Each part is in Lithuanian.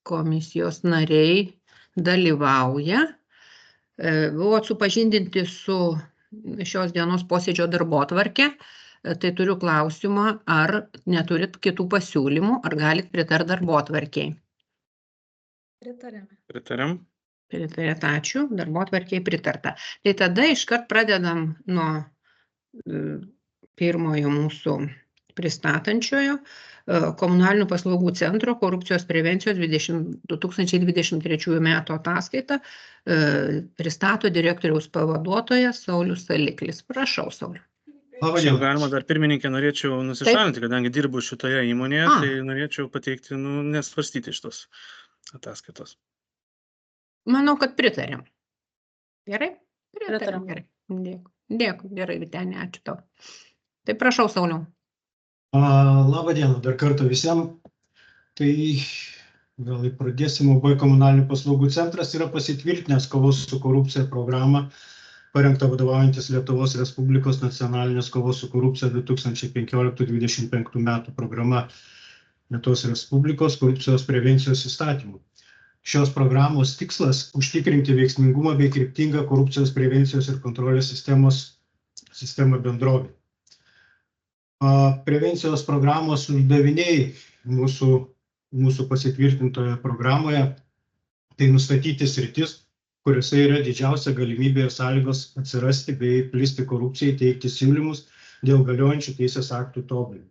komisijos nariai dalyvauja. Buvot supažindinti su šios dienos posėdžio darbotvarke. Tai turiu klausimą, ar neturit kitų pasiūlymų, ar galit pritart darbotvarkei? Pritariam. Pritarėt, ačiū. Darbotvarkei pritarta. Tai tada iškart pradedam nuo pirmojo mūsų pristatančiojo komunalinių paslaugų centro korupcijos prevencijos 2023 metų ataskaitą pristato direktoriaus pavaduotojas Saulius Saliklis. Prašau, Sauliu. Čia galima dar pirmininkė norėčiau nusišalinti, kadangi dirbu šitoje įmonėje, tai norėčiau pateikti, nesvarstyti šitos ataskaitos. Manau, kad pritarėm. Gerai? Pritarėm. Gerai. Dėkui, gerai, Vytenė, ačiū tau. Tai prašau, Sauliau. Labą dieną dar kartą visiems. Tai gal pradėsim. UB komunalinių paslaugų centras yra pasitvirtinęs kovos su korupcija programą, parengta vadovaujantis Lietuvos Respublikos nacionalinės kovos su korupcija 2015-2025 metų programa Lietuvos Respublikos korupcijos prevencijos įstatymų. Šios programos tikslas – užtikrinti veiksmingumą bei kryptingą korupcijos prevencijos ir kontrolės sistemą bendrovė. Prevencijos programos uždaviniai mūsų pasitvirtintoje programoje tai nustatyti sritis, kuriuose yra didžiausia galimybė ir sąlygos atsirasti bei plisti korupcijai, teikti siūlymus dėl galiojančių teisės aktų tobulinimo.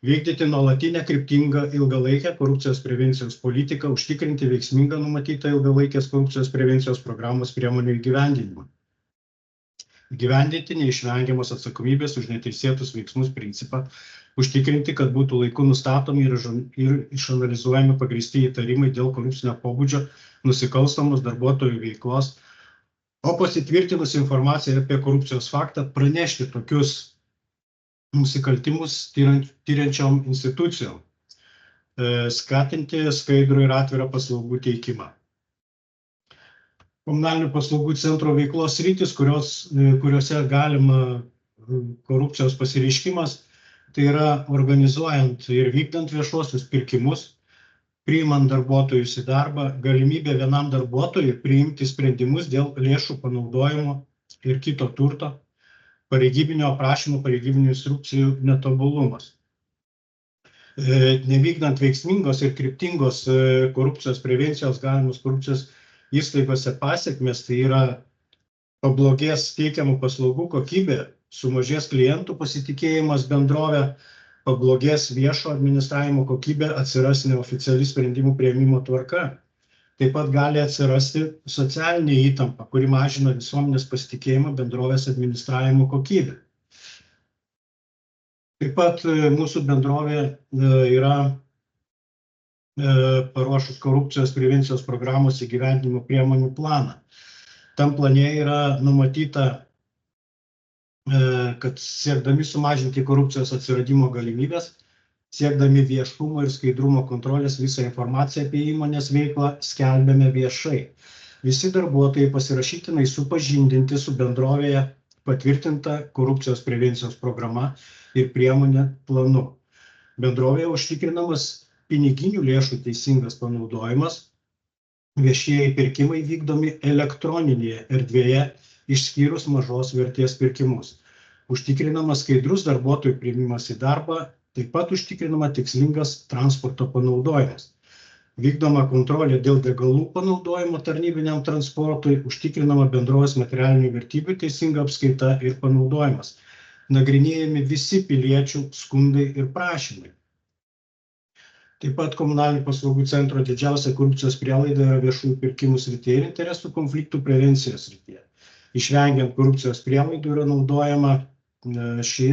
Vykdyti nuolatinę kryptingą ilgalaikę korupcijos prevencijos politiką, užtikrinti veiksmingą numatytą ilgalaikės korupcijos prevencijos programos priemonių įgyvendinimą. Įgyvendinti neišvengiamos atsakomybės už neteisėtus veiksmus principą, užtikrinti, kad būtų laiku nustatomi ir išanalizuojami pagrįsti įtarimai dėl korupcinio pobūdžio nusikalstamos darbuotojų veiklos, o pasitvirtinus informaciją apie korupcijos faktą pranešti tokius nusikaltimus tyriančiom institucijom, skatinti skaidrų ir atvirą paslaugų teikimą. Komunalinių paslaugų centro veiklos sritis, kuriuose galima korupcijos pasireiškimas, tai yra organizuojant ir vykdant viešuosius pirkimus, priimant darbuotojus į darbą, galimybė vienam darbuotojui priimti sprendimus dėl lėšų panaudojimo ir kito turto, pareigybinio aprašymo, pareigybinių instrukcijų netobulumas. Nevykdant veiksmingos ir kryptingos korupcijos prevencijos galimos korupcijos įstaigose pasiekmes, tai yra pablogės teikiamų paslaugų kokybė, sumažės klientų pasitikėjimas bendrovė, pablogės viešo administravimo kokybė, atsiras neoficiali sprendimų priėmimo tvarka. Taip pat gali atsirasti socialinė įtampa, kuri mažina visuomenės pasitikėjimą bendrovės administravimo kokybę. Taip pat mūsų bendrovė yra paruošus korupcijos prevencijos programos įgyvendinimo priemonių planą. Tam plane yra numatyta, kad siekdami sumažinti korupcijos atsiradimo galimybės, siekdami viešumo ir skaidrumo kontrolės visą informaciją apie įmonės veiklą skelbiame viešai. Visi darbuotojai pasirašytinai supažindinti su bendrovėje patvirtinta korupcijos prevencijos programa ir priemonė planu. Bendrovėje užtikrinamas piniginių lėšų teisingas panaudojimas, viešieji pirkimai vykdomi elektroninėje erdvėje, išskyrus mažos vertės pirkimus. Užtikrinamas skaidrus darbuotojų priėmimas į darbą, taip pat užtikrinama tikslingas transporto panaudojimas. Vykdoma kontrolė dėl degalų panaudojimo tarnybiniam transportui, užtikrinama bendrovės materialinių vertybių teisinga apskaita ir panaudojimas. Nagrinėjami visi piliečių skundai ir prašymai. Taip pat komunalinių paslaugų centro didžiausia korupcijos prielaida yra viešųjų pirkimų srityje ir interesų konfliktų prevencijos srityje. Išvengiant korupcijos prielaidų yra naudojama ši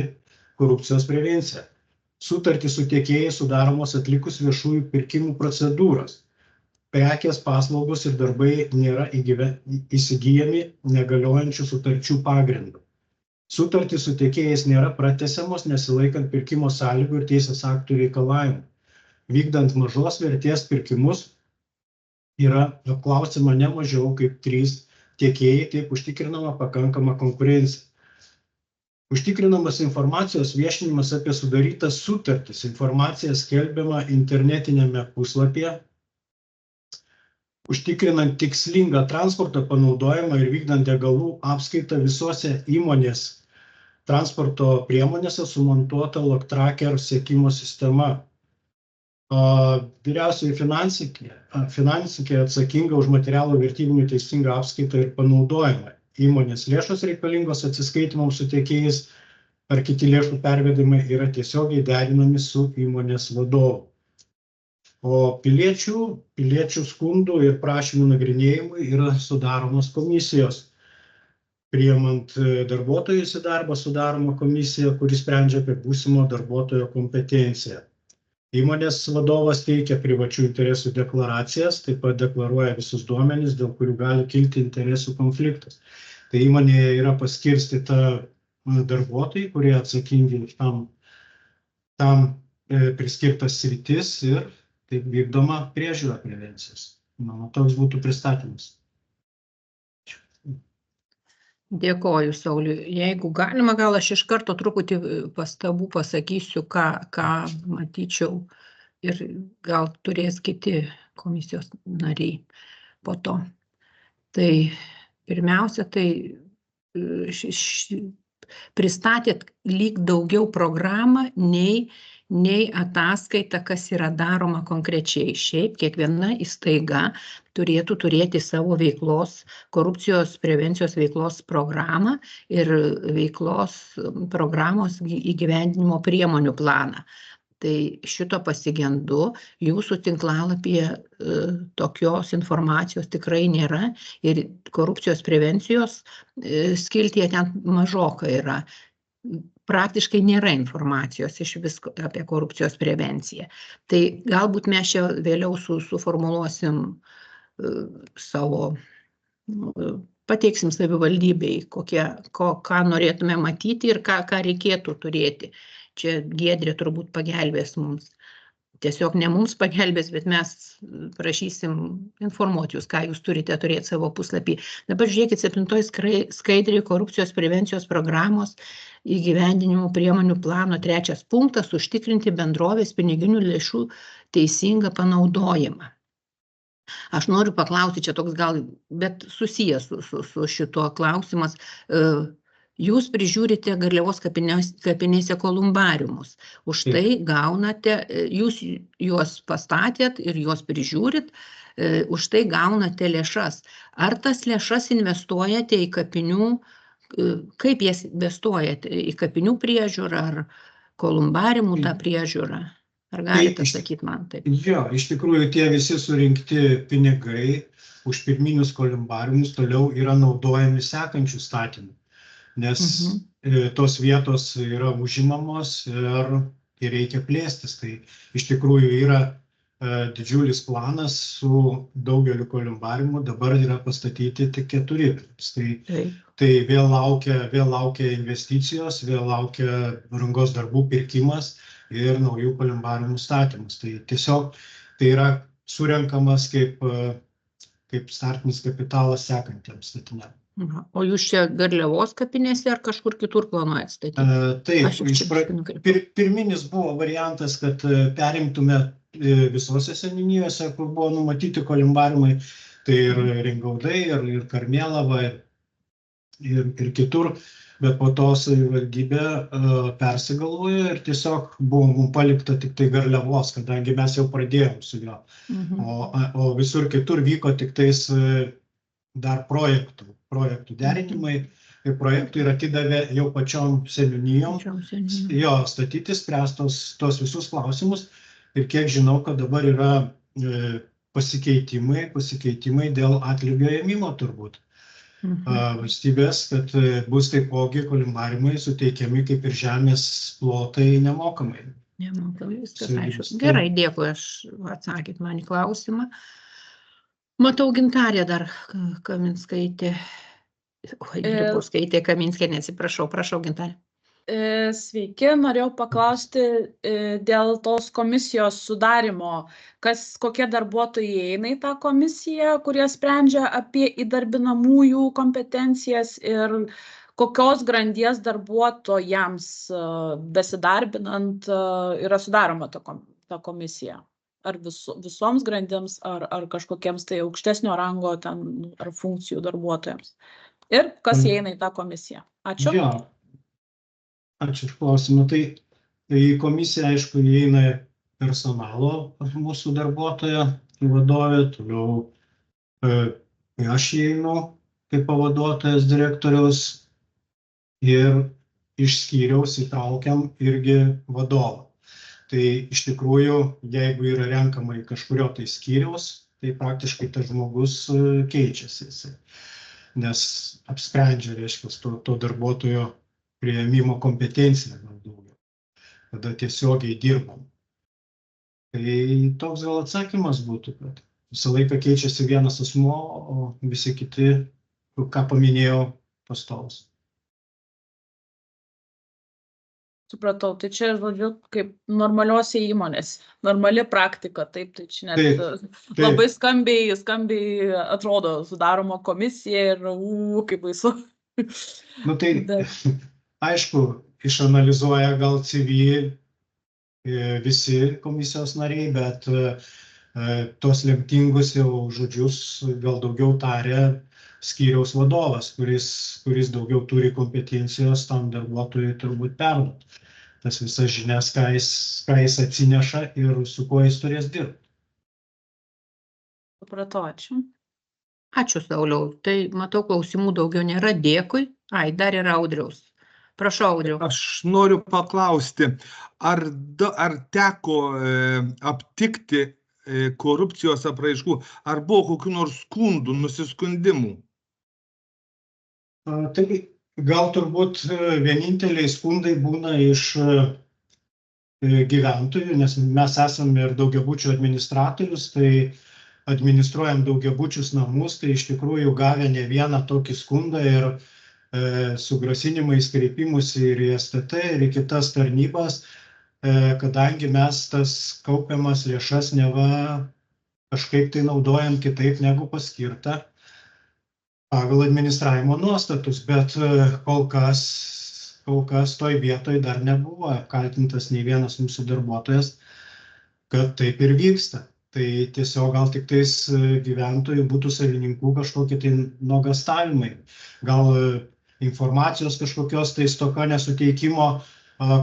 korupcijos prevencija. Sutartys su tiekėjais sudaromos atlikus viešųjų pirkimų procedūras. Prekės, paslaugos ir darbai nėra įsigyjami negaliojančių sutarčių pagrindų. Sutartys su tiekėjais nėra pratęsiamos nesilaikant pirkimo sąlygų ir teisės aktų reikalavimų. Vykdant mažos vertės pirkimus yra apklausiama ne mažiau kaip 3 tiekėjai, taip užtikrinama pakankama konkurencija. Užtikrinamas informacijos viešinimas apie sudarytas sutartis. Informacija skelbiama internetinėme puslapyje. Užtikrinant tikslingą transporto panaudojimą ir vykdant degalų apskaitą visose įmonės transporto priemonėse sumontuota LogTracker sekimo sistema. Vyriausioji finansininkė atsakinga už materialų vertybinių teisingą apskaitą ir panaudojimą. Įmonės lėšos reikalingos atsiskaitimams su tiekėjais ar kiti lėšų pervedimai yra tiesiogiai derinami su įmonės vadovu. O piliečių skundų ir prašymų nagrinėjimui yra sudaromos komisijos. Priimant darbuotojus į darbą sudaroma komisija, kuri sprendžia apie būsimo darbuotojo kompetenciją. Įmonės vadovas teikia privačių interesų deklaracijas, taip pat deklaruoja visus duomenis, dėl kurių gali kilti interesų konfliktas. Tai įmonėje yra paskirstyta darbuotojai, kurie atsakingi už tam priskirtas sritis ir taip vykdoma priežiūra prevencijos. Mano toks būtų pristatymas. Dėkoju, Sauliui. Jeigu galima, gal aš iš karto truputį pastabų pasakysiu, ką matyčiau ir gal turės kiti komisijos nariai po to. Tai pirmiausia, tai pristatėt lyg daugiau programą nei ataskaita, kas yra daroma konkrečiai. Šiaip kiekviena įstaiga turėtų turėti savo veiklos, korupcijos prevencijos veiklos programą ir veiklos programos įgyvendinimo priemonių planą. Tai šito pasigendu, jūsų tinklalapyje tokios informacijos tikrai nėra ir korupcijos prevencijos skiltyje ten mažoka yra. Praktiškai nėra informacijos iš visko apie korupcijos prevenciją. Tai galbūt mes čia vėliau suformuluosim pateiksim savivaldybei, ką norėtume matyti ir ką reikėtų turėti. Čia Giedrė turbūt pagelbės mums. Tiesiog ne mums pagelbės, bet mes prašysim informuoti jūs, ką jūs turite turėti savo puslapį. Dabar žiūrėkit, 7 skaidrėje korupcijos prevencijos programos įgyvendinimo priemonių plano 3 punktas - užtikrinti bendrovės piniginių lėšų teisingą panaudojimą. Aš noriu paklausti, čia toks gal, bet susijęs su šituo klausimas. Jūs prižiūrite Garliavos kapinėse kolumbariumus. Už tai gaunate, jūs juos pastatėt ir juos prižiūrit, už tai gaunate lėšas. Ar tas lėšas investuojate į kapinių, kaip jas investuojate? Į kapinių priežiūrą ar kolumbariumų tą priežiūrą? Ar galite sakyti man taip? Jo, iš tikrųjų tie visi surinkti pinigai už pirminius kolumbariumus toliau yra naudojami sekančių statymų. Nes tos vietos yra užimamos ir reikia plėstis. Tai iš tikrųjų yra didžiulis planas su daugeliu kolumbariumų, dabar yra pastatyti tik 4. Tai vėl laukia investicijos, vėl laukia rangos darbų pirkimas ir naujų kolumbariumų statymas. Tai tiesiog tai yra surenkamas kaip startinis kapitalas sekantiems statiniams. O jūs čia Garliavos kapinėse ar kažkur kitur planuojat statyti? Taip, pirminis buvo variantas, kad perimtume visose seniūnijose, kur buvo numatyti kolumbariumai, tai ir Ringaudai, ir Karmėlava, ir kitur, bet po to savivaldybė persigalvojo ir tiesiog buvo mums palikta tik tai Garliavos, kadangi mes jau pradėjom su juo. O visur kitur vyko tik tais dar projektų derinimai ir projektų ir atidavė jau pačiom seniūnijom jo statyti, spręstos tos visus klausimus. Ir kiek žinau, kad dabar yra pasikeitimai dėl atlygio ėmimo turbūt valstybės, kad bus taipogi kolumbariumai suteikiami kaip ir žemės plotai nemokamai. Nemokamai, viskas aišku. Gerai, dėkui, aš atsakyt man į klausimą. Matau Gintarė dar Kaminskaitė. Grybauskaitė Kaminskienė, atsiprašau, prašau Gintarė. Sveiki, norėjau paklausti dėl tos komisijos sudarimo, kokie darbuotojai eina į tą komisiją, kurie sprendžia apie įdarbinamųjų kompetencijas ir kokios grandies darbuotojams besidarbinant yra sudaroma ta komisija? Ar visoms grandims, ar kažkokiems tai aukštesnio rango ten, ar funkcijų darbuotojams? Ir kas įeina į tą komisiją? Ačiū. Jo, ačiū už klausimą. Tai į komisiją, aišku, įeina personalo mūsų darbuotoja, vadovė, toliau aš įeinu kaip pavaduotojas direktoriaus ir iš skyriaus įtraukiam irgi vadovą. Tai iš tikrųjų, jeigu yra renkama į kažkurio tai skyriaus, tai praktiškai tas žmogus keičiasi jisai, nes apsprendžia, reiškia, to darbuotojo priėmimo kompetenciją gal daugiau, tada tiesiogiai dirbam. Tai toks gal atsakymas būtų, kad visą laiką keičiasi vienas asmuo, o visi kiti, ką paminėjau, pastovus. Supratau, tai čia, žodžiu, kaip normaliuose įmonėse, normali praktika, taip, tai čia net taip. Labai skambiai atrodo, sudaroma komisija ir kaip baisu. Nu tai, aišku, išanalizuoja gal CV visi komisijos nariai, bet tos lemtingus jau žodžius gal daugiau taria skyriaus vadovas, kuris daugiau turi kompetencijos tam darbuotojui turbūt perduoti tas visas žinias, ką jis atsineša ir su kuo jis turės dirbti. Supratau, ačiū. Ačiū, Sauliau. Tai matau, klausimų daugiau nėra. Dėkui. Dar yra Audriaus. Prašau, Audriau. Aš noriu paklausti, ar teko aptikti korupcijos apraiškų, ar buvo kokių nors skundų, nusiskundimų? Tai gal turbūt vieninteliai skundai būna iš gyventojų, nes mes esame ir daugiabučių administratorius, tai administruojam daugiabučius namus, tai iš tikrųjų gavę ne vieną tokį skundą ir su grasinimais kreipimus ir į STT, ir į kitas tarnybas, kadangi mes tas kaupiamas lėšas neva kažkaip tai naudojam kitaip negu paskirta pagal administravimo nuostatus, bet kol kas toj vietoj dar nebuvo apkaltintas nei vienas mūsų darbuotojas, kad taip ir vyksta. Tai tiesiog gal tik tais gyventojų būtų savininkų kažkokie tai nuogąstavimai. Gal informacijos kažkokios tai stoka nesuteikimo,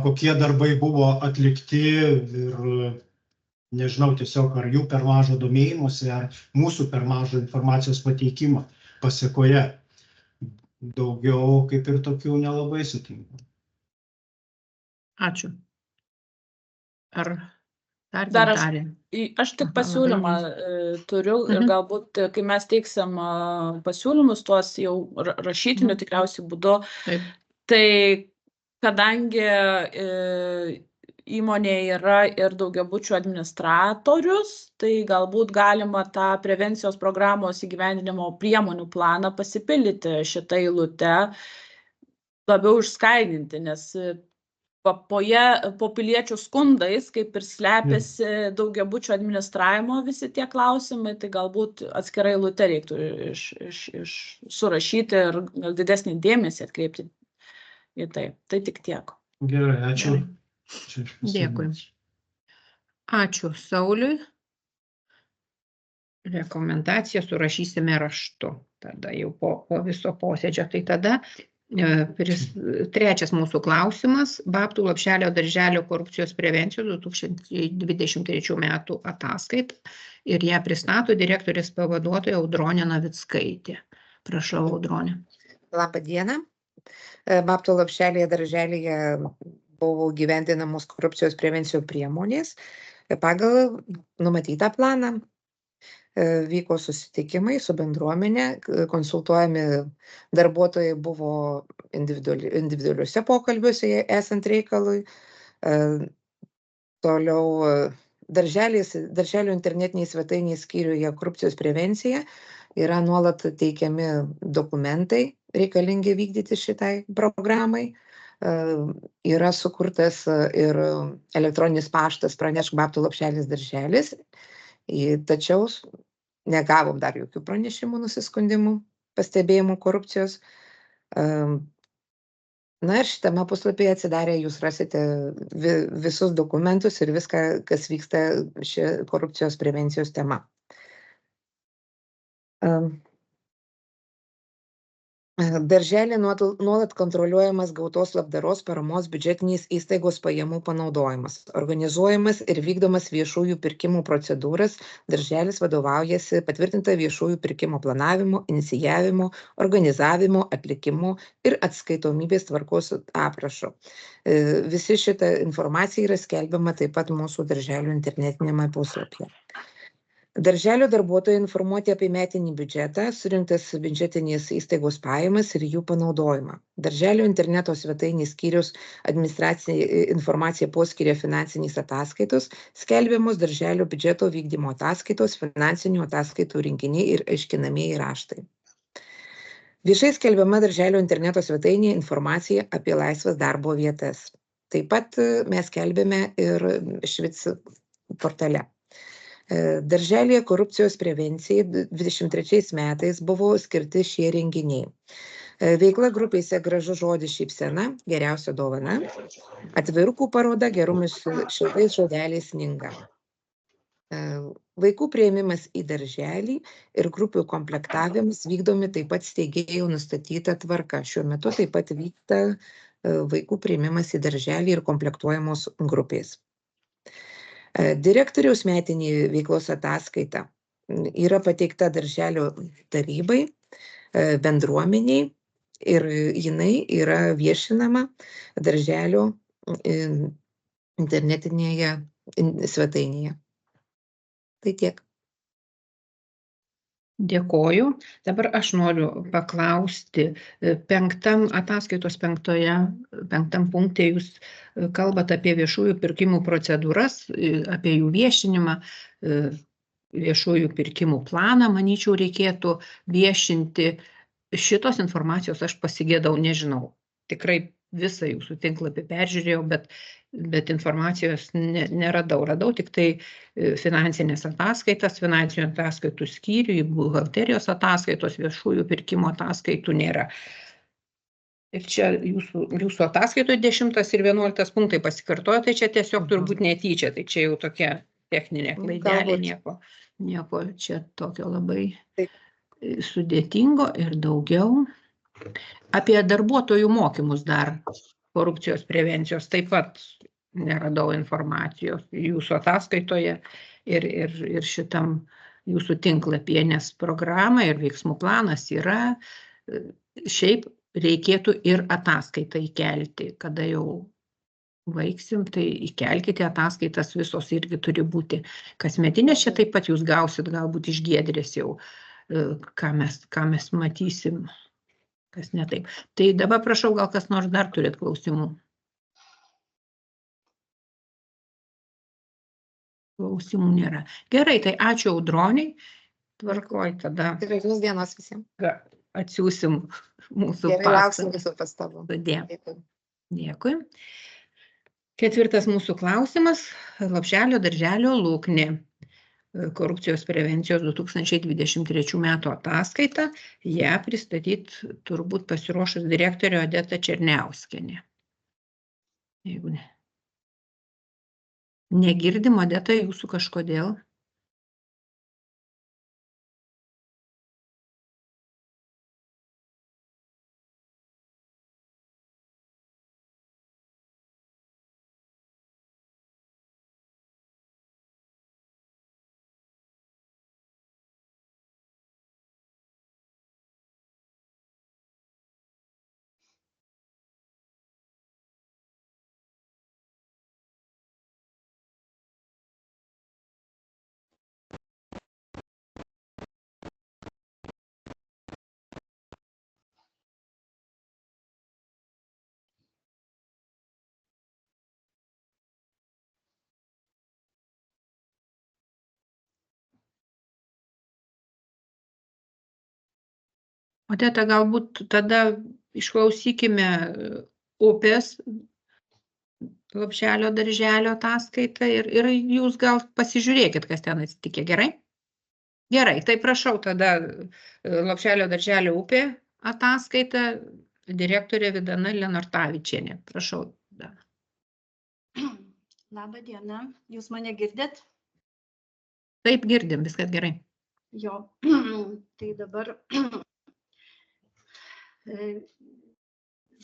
kokie darbai buvo atlikti ir nežinau tiesiog ar jų per mažo domėjimosi, ar mūsų per mažo informacijos pateikimo pasiekoje. Daugiau kaip ir tokių nelabai sutinku. Ačiū. Ar dar aš tik pasiūlymą turiu ir galbūt, kai mes teiksim pasiūlymus tuos jau rašytiniu tikriausiai būdu, tai kadangi įmonėje yra ir daugiabučių administratorius, tai galbūt galima tą prevencijos programos įgyvendinimo priemonių planą pasipildyti šitą eilutę, labiau išskaidinti, nes po piliečių skundais, kaip ir slepiasi daugiabučių administravimo visi tie klausimai, tai galbūt atskirai eilutę reiktų surašyti ir didesnį dėmesį atkreipti į tai. Tai tik tiek. Gerai, ačiū. Dėkui. Ačiū Sauliui. Rekomendaciją surašysime raštu. Tada jau po viso posėdžio. Tai tada trečias mūsų klausimas. Babtų Lopšelio darželio korupcijos prevencijos 2023 metų ataskaita. Ir ją pristato direktorės pavaduotoja Audronė Navickaitė. Prašau, Audronė. Labą dieną. Babtų Lopšelėje darželėje buvo gyvendinamos korupcijos prevencijos priemonės. Pagal numatytą planą vyko susitikimai su bendruomenė, konsultuojami darbuotojai buvo individualiuose pokalbiuose esant reikalui. Toliau darželio internetiniai svetainiai skyriuje korupcijos prevencija yra nuolat teikiami dokumentai reikalingi vykdyti šitai programai. Yra sukurtas ir elektroninis paštas pranešk Babtų Lopšelis darželis, tačiau negavom dar jokių pranešimų, nusiskundimų, pastebėjimų korupcijos. Na ir šitame puslapyje atsidarę jūs rasite visus dokumentus ir viską, kas vyksta ši korupcijos prevencijos tema. Darželį nuolat kontroliuojamas gautos labdaros paramos biudžetinės įstaigos pajamų panaudojimas. Organizuojamas ir vykdomas viešųjų pirkimų procedūras, darželis vadovaujasi patvirtinta viešųjų pirkimo planavimo, inicijavimo, organizavimo, atlikimo ir atskaitomybės tvarkos aprašo. Visi šita informacija yra skelbiama taip pat mūsų darželio internetinėme puslapyje. Darželio darbuotojai informuoti apie metinį biudžetą, surinktas biudžetinės įstaigos pajamas ir jų panaudojimą. Darželio interneto svetainės skyriaus administracinė informacija poskyria finansinės ataskaitos, skelbiamos darželio biudžeto vykdymo ataskaitos, finansinių ataskaitų rinkiniai ir aiškinamieji raštai. Viešai skelbiama darželio interneto svetainėje informacija apie laisvas darbo vietas. Taip pat mes skelbiame ir Švic portale. Darželėje korupcijos prevencijai 23 metais buvo skirti šie renginiai. Veikla grupėse Gražus žodis šypsena, geriausia dovana, atvirukų paroda Gerumis šiltais žodeliais sninga. Vaikų priėmimas į darželį ir grupių komplektavimas vykdomi taip pat steigėjų nustatyta tvarka. Šiuo metu taip pat vyksta vaikų priėmimas į darželį ir komplektuojamos grupės. Direktoriaus metinė veiklos ataskaita yra pateikta darželio tarybai, bendruomeniai ir jinai yra viešinama darželio internetinėje svetainėje. Tai tiek. Dėkoju. Dabar aš noriu paklausti, ataskaitos penktam punkte jūs kalbate apie viešųjų pirkimų procedūras, apie jų viešinimą, viešųjų pirkimų planą, manyčiau, reikėtų viešinti. Šitos informacijos aš pasigėdau, nežinau. Tikrai visą jūsų tinklapį peržiūrėjau, bet informacijos neradau. Radau tik tai finansinės ataskaitas, finansinių ataskaitų skyrių, buhalterijos ataskaitos, viešųjų pirkimo ataskaitų nėra. Ir čia jūsų ataskaitoje 10 ir 11 punktai pasikartoja, tai čia tiesiog turbūt netyčia, tai čia jau tokia techninė klaidelė, nieko čia tokio labai sudėtingo ir daugiau. Apie darbuotojų mokymus dar korupcijos prevencijos taip pat neradau informacijos jūsų ataskaitoje ir šitam jūsų tinklapyje, nes programa ir veiksmų planas yra, šiaip reikėtų ir ataskaitą įkelti, kada jau baigsim, tai įkelkite ataskaitas, visos irgi turi būti kasmetinės, čia taip pat jūs gausit galbūt iš Giedrės jau, ką mes matysim. Kas ne taip. Tai dabar prašau, gal kas nors dar turit klausimų. Klausimų nėra. Gerai, tai ačiū Audroniai. Tvarkoj, tada. Gražios dienos visiems. Atsiųsim mūsų pastabą. Gerai, lauksim visų pastabų. Dėkui. 4. mūsų klausimas. Lopšelio darželio Luknė. Korupcijos prevencijos 2023 metų ataskaita. Ją pristatyt turbūt pasiruošus direktorė Odeta Černiauskienė. Jeigu ne. Negirdim, Odeta, jūsų kažkodėl. Odeta, galbūt tada išklausykime upės Lopšelio darželio ataskaitą ir jūs gal pasižiūrėkit, kas ten atsitikė. Gerai? Gerai, tai prašau tada Lopšelio darželio upė ataskaitą direktorė Vidana Lenartavičienė. Prašau. Labą dieną, jūs mane girdit? Taip, girdim, viskas gerai. Jo, tai dabar,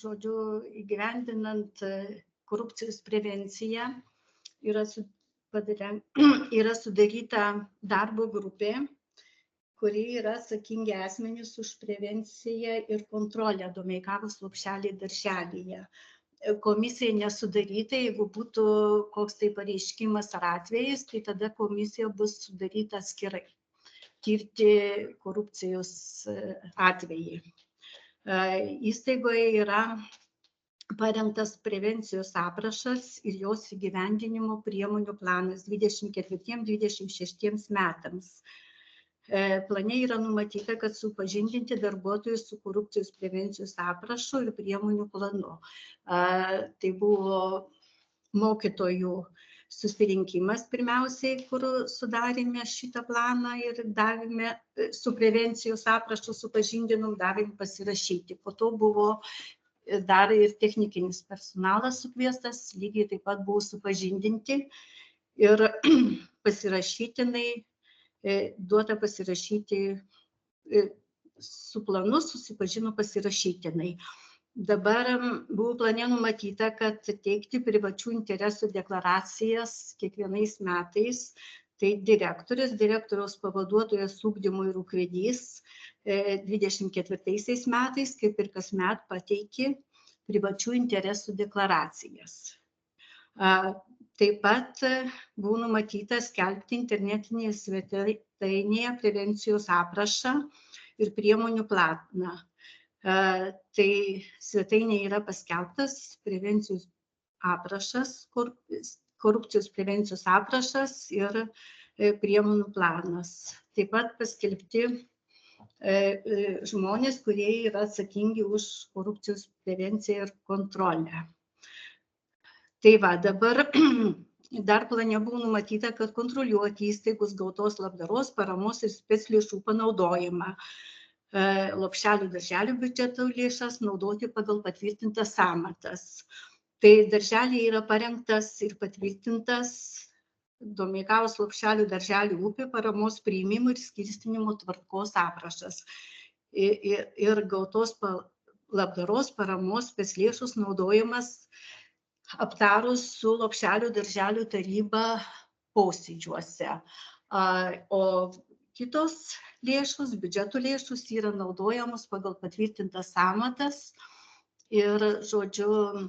žodžiu, įgyvendinant korupcijos prevenciją yra sudaryta darbo grupė, kuri yra atsakingi asmenys už prevenciją ir kontrolę Domeikavos Lopšelį darželyje. Komisija nesudaryta, jeigu būtų koks tai pareiškimas ar atvejis, tai tada komisija bus sudaryta atskirai tirti korupcijos atvejį. Įstaigoje yra parengtas prevencijos aprašas ir jos įgyvendinimo priemonių planas 24-26 metams. Plane yra numatyta, kad supažindinti darbuotojus su korupcijos prevencijos aprašu ir priemonių planu. Tai buvo mokytojų susirinkimas pirmiausiai, kur sudarėme šitą planą ir davėme su prevencijos aprašu supažindinom, davėm pasirašyti. Po to buvo dar ir technikinis personalas sukviestas, lygiai taip pat buvo supažindinti ir pasirašytinai, duota pasirašyti su planu, susipažino pasirašytinai. Dabar buvo plane numatyta, kad teikti privačių interesų deklaracijas kiekvienais metais, tai direktoriaus pavaduotojas ugdymo ir ūkvedys 24 metais, kaip ir kasmet pateikė privačių interesų deklaracijas. Taip pat buvo numatyta skelbti internetinėje svetainėje prevencijos aprašą ir priemonių planą. Tai svetainėje yra paskelbtas prevencijos aprašas, korupcijos prevencijos aprašas ir priemonių planas. Taip pat paskelbti žmonės, kurie yra atsakingi už korupcijos prevenciją ir kontrolę. Tai va, dabar dar plane buvo numatyta, kad kontroliuoti įstaigos gautos labdaros, paramos ir speclėšų panaudojimą. Lopšelių darželių biudžeto lėšas naudoti pagal patvirtintas sąmatas. Tai darželiai yra parengtas ir patvirtintas Domeikavos Lopšelių darželių upė paramos priėmimo ir skirstinimo tvarkos aprašas. Ir gautos labdaros paramos speclėšos naudojimas aptarus su Lopšelių darželių taryba posėdžiuose. O kitos lėšos, biudžeto lėšos yra naudojamos pagal patvirtintas sąmatas ir, žodžiu,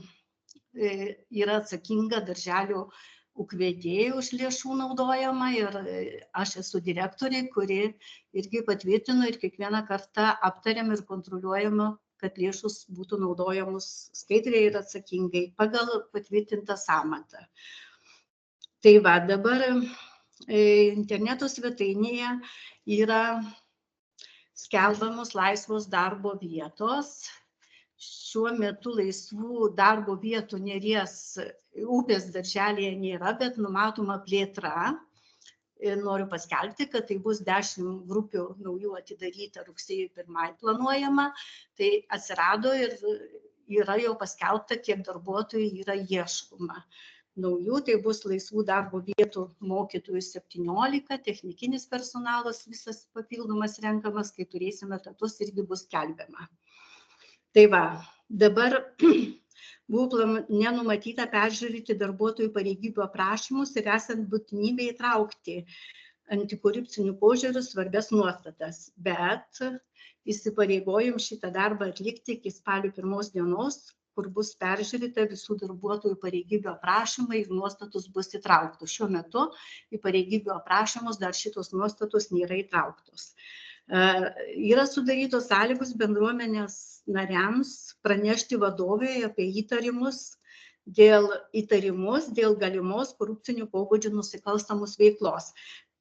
yra atsakinga darželių ūkvedėjų už lėšų naudojimą ir aš esu direktorė, kuri irgi patvirtino ir kiekvieną kartą aptariam ir kontroliuojame, kad lėšos būtų naudojamos skaidriai ir atsakingai pagal patvirtintą sąmatą. Tai va, dabar interneto svetainėje yra skelbamos laisvos darbo vietos. Šiuo metu laisvų darbo vietų Neries upės darželėje nėra, bet numatoma plėtra. Noriu paskelbti, kad tai bus 10 grupių naujų atidaryta rugsėjo 1 planuojama. Tai atsirado ir yra jau paskelbta, kiek darbuotojų yra ieškoma. Naujų, tai bus laisvų darbo vietų mokytojų 17, technikinis personalas visas papildomas renkamas, kai turėsime etatus irgi bus skelbiama. Tai va, dabar buvo nenumatyta peržiūrėti darbuotojų pareigybių aprašymus ir esant būtinybę įtraukti antikorupcinių požiūrių svarbias nuostatas, bet įsipareigojom šitą darbą atlikti iki spalio 1 dienos, kur bus peržiūrėta visų darbuotojų pareigybių aprašymai ir nuostatos bus įtrauktos. Šiuo metu į pareigybių aprašymus dar šitos nuostatos nėra įtrauktos. Yra sudarytos sąlygos bendruomenės nariams pranešti vadovui apie įtarimus dėl galimos korupcinių pobūdžių nusikalstamos veiklos.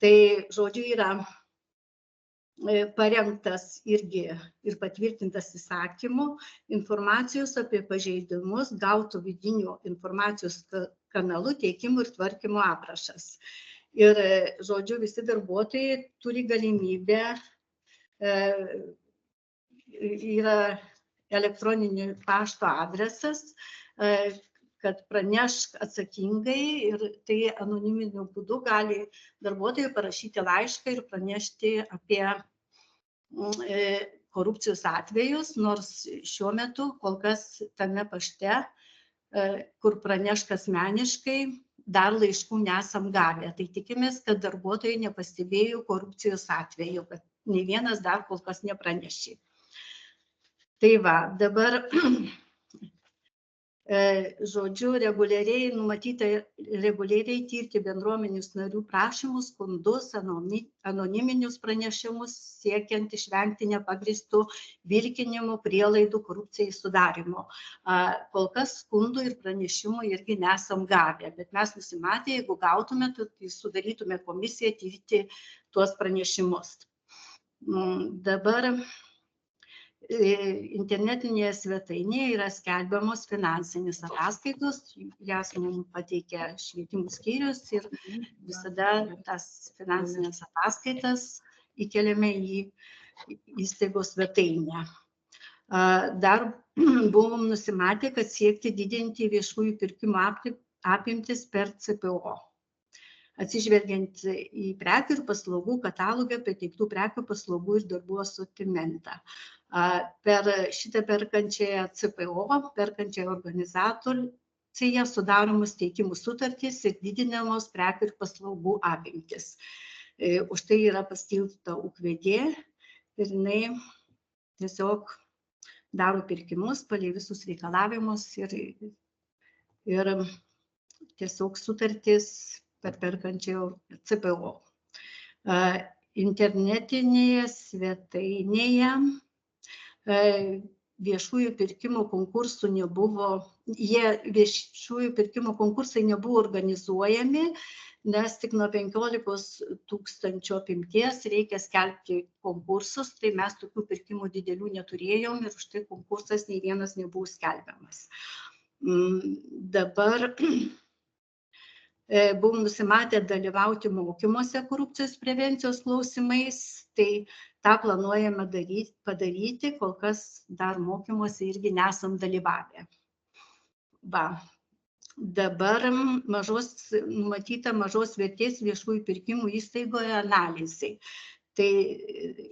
Tai, žodžiu, yra parengtas irgi ir patvirtintas įsakymu informacijos apie pažeidimus gautų vidinių informacijos kanalų teikimų ir tvarkymo aprašas. Ir, žodžiu, visi darbuotojai turi galimybę, yra elektroninio pašto adresas, kad pranešk atsakingai ir tai anoniminiu būdu gali darbuotojai parašyti laišką ir pranešti apie korupcijos atvejus, nors šiuo metu kol kas tame pašte, kur pranešk asmeniškai, dar laiškų nesam gavę. Tai tikimės, kad darbuotojai nepastebėjo korupcijos atveju, kad nei vienas dar kol kas nepranešė. Tai va, dabar žodžiu, numatyta reguliariai tirti bendruomenės narių prašymus, skundus, anoniminius pranešimus, siekiant išvengti nepagristų vilkinimų, prielaidų korupcijai sudarimo. Kol kas skundų ir pranešimų irgi nesam gavę, bet mes nusimatę, jeigu gautume, tai sudarytume komisiją tirti tuos pranešimus. Dabar internetinėje svetainėje yra skelbiamos finansinės ataskaitos, jas mums pateikia švietimo skyrius ir visada tas finansinės ataskaitas įkeliame į įstaigos svetainę. Dar buvom nusimatę, kad siekti didinti viešųjų pirkimų apimtis per CPO. Atsižvelgiant į prekių ir paslaugų katalogą pateiktų prekių, paslaugų ir darbų asortimentą. Per šitą perkančiąją CPO, perkančiąją organizaciją sudaromos teikimų sutartys ir didinamos prekių ir paslaugų apimtis. Už tai yra paskirta ūkvedė ir jinai tiesiog daro pirkimus pagal visus reikalavimus ir tiesiog sutartys per perkančiąją CPO. Internetinėje svetainėje viešųjų pirkimų konkursų konkursai nebuvo organizuojami, nes tik nuo 15 000 apimties reikia skelbti konkursus, tai mes tokių pirkimų didelių neturėjom ir už tai konkursas nei vienas nebuvo skelbiamas. Dabar buvom nusimatę dalyvauti mokymuose korupcijos prevencijos klausimais, tai tą planuojame padaryti, kol kas dar mokymuose irgi nesam dalyvavę. Dabar numatyta mažos vertės viešųjų pirkimų įstaigoje analizai. Tai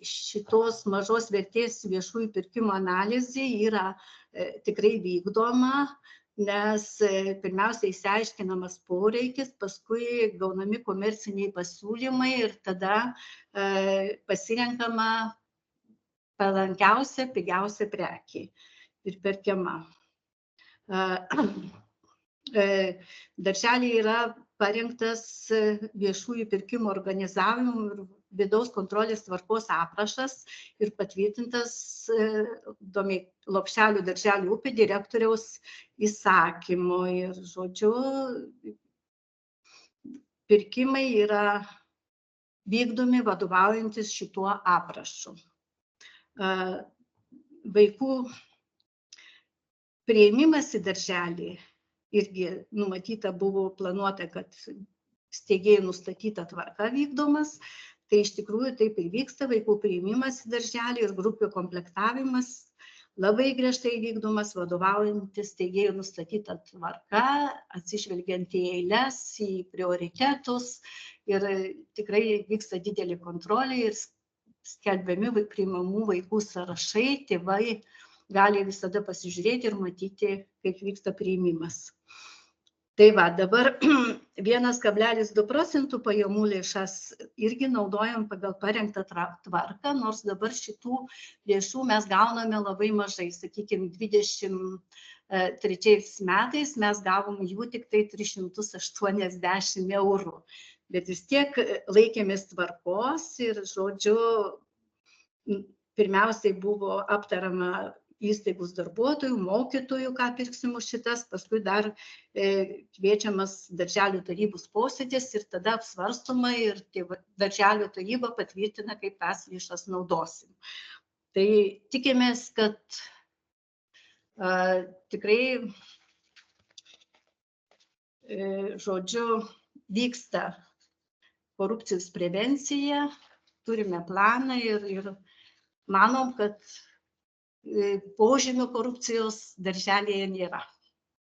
šitos mažos vertės viešųjų pirkimų analizė yra tikrai vykdoma, nes pirmiausia išsiaiškinamas poreikis, paskui gaunami komerciniai pasiūlymai ir tada pasirenkama palankiausia, pigiausia prekė ir perkiama. Darželyje yra parengtas viešųjų pirkimų organizavimo ir vidaus kontrolės tvarkos aprašas ir patvirtintas Lopšelių darželių upė direktoriaus įsakymu. Ir žodžiu, pirkimai yra vykdomi vadovaujantis šituo aprašu. Vaikų priėmimas į darželį irgi numatyta buvo planuota, kad steigėjų nustatyta tvarka vykdomas. Tai iš tikrųjų taip ir vyksta, vaikų priėmimas į darželį ir grupių komplektavimas labai griežtai vykdomas, vadovaujantis steigėjų nustatyta tvarka, atsižvelgiant į eiles, į prioritetus ir tikrai vyksta didelė kontrolė ir skelbiami priimamų vaikų sąrašai, tėvai gali visada pasižiūrėti ir matyti, kaip vyksta priėmimas. Tai va, dabar 1,2% pajamų lėšas irgi naudojam pagal parengtą tvarką, nors dabar šitų lėšų mes gauname labai mažai. Sakykime, 23 metais mes gavom jų tik tai 380 eurų. Bet vis tiek laikėmės tvarkos ir, žodžiu, pirmiausiai buvo aptarama įstaigos darbuotojų, mokytojų, ką pirksim už šitas, paskui dar kviečiamas darželių tarybos posėdis ir tada apsvarstoma ir darželių taryba patvirtina, kaip tas lėšas naudosim. Tai tikimės, kad tikrai, žodžiu, vyksta korupcijos prevencija, turime planą ir manom, kad požymių korupcijos darželėje nėra.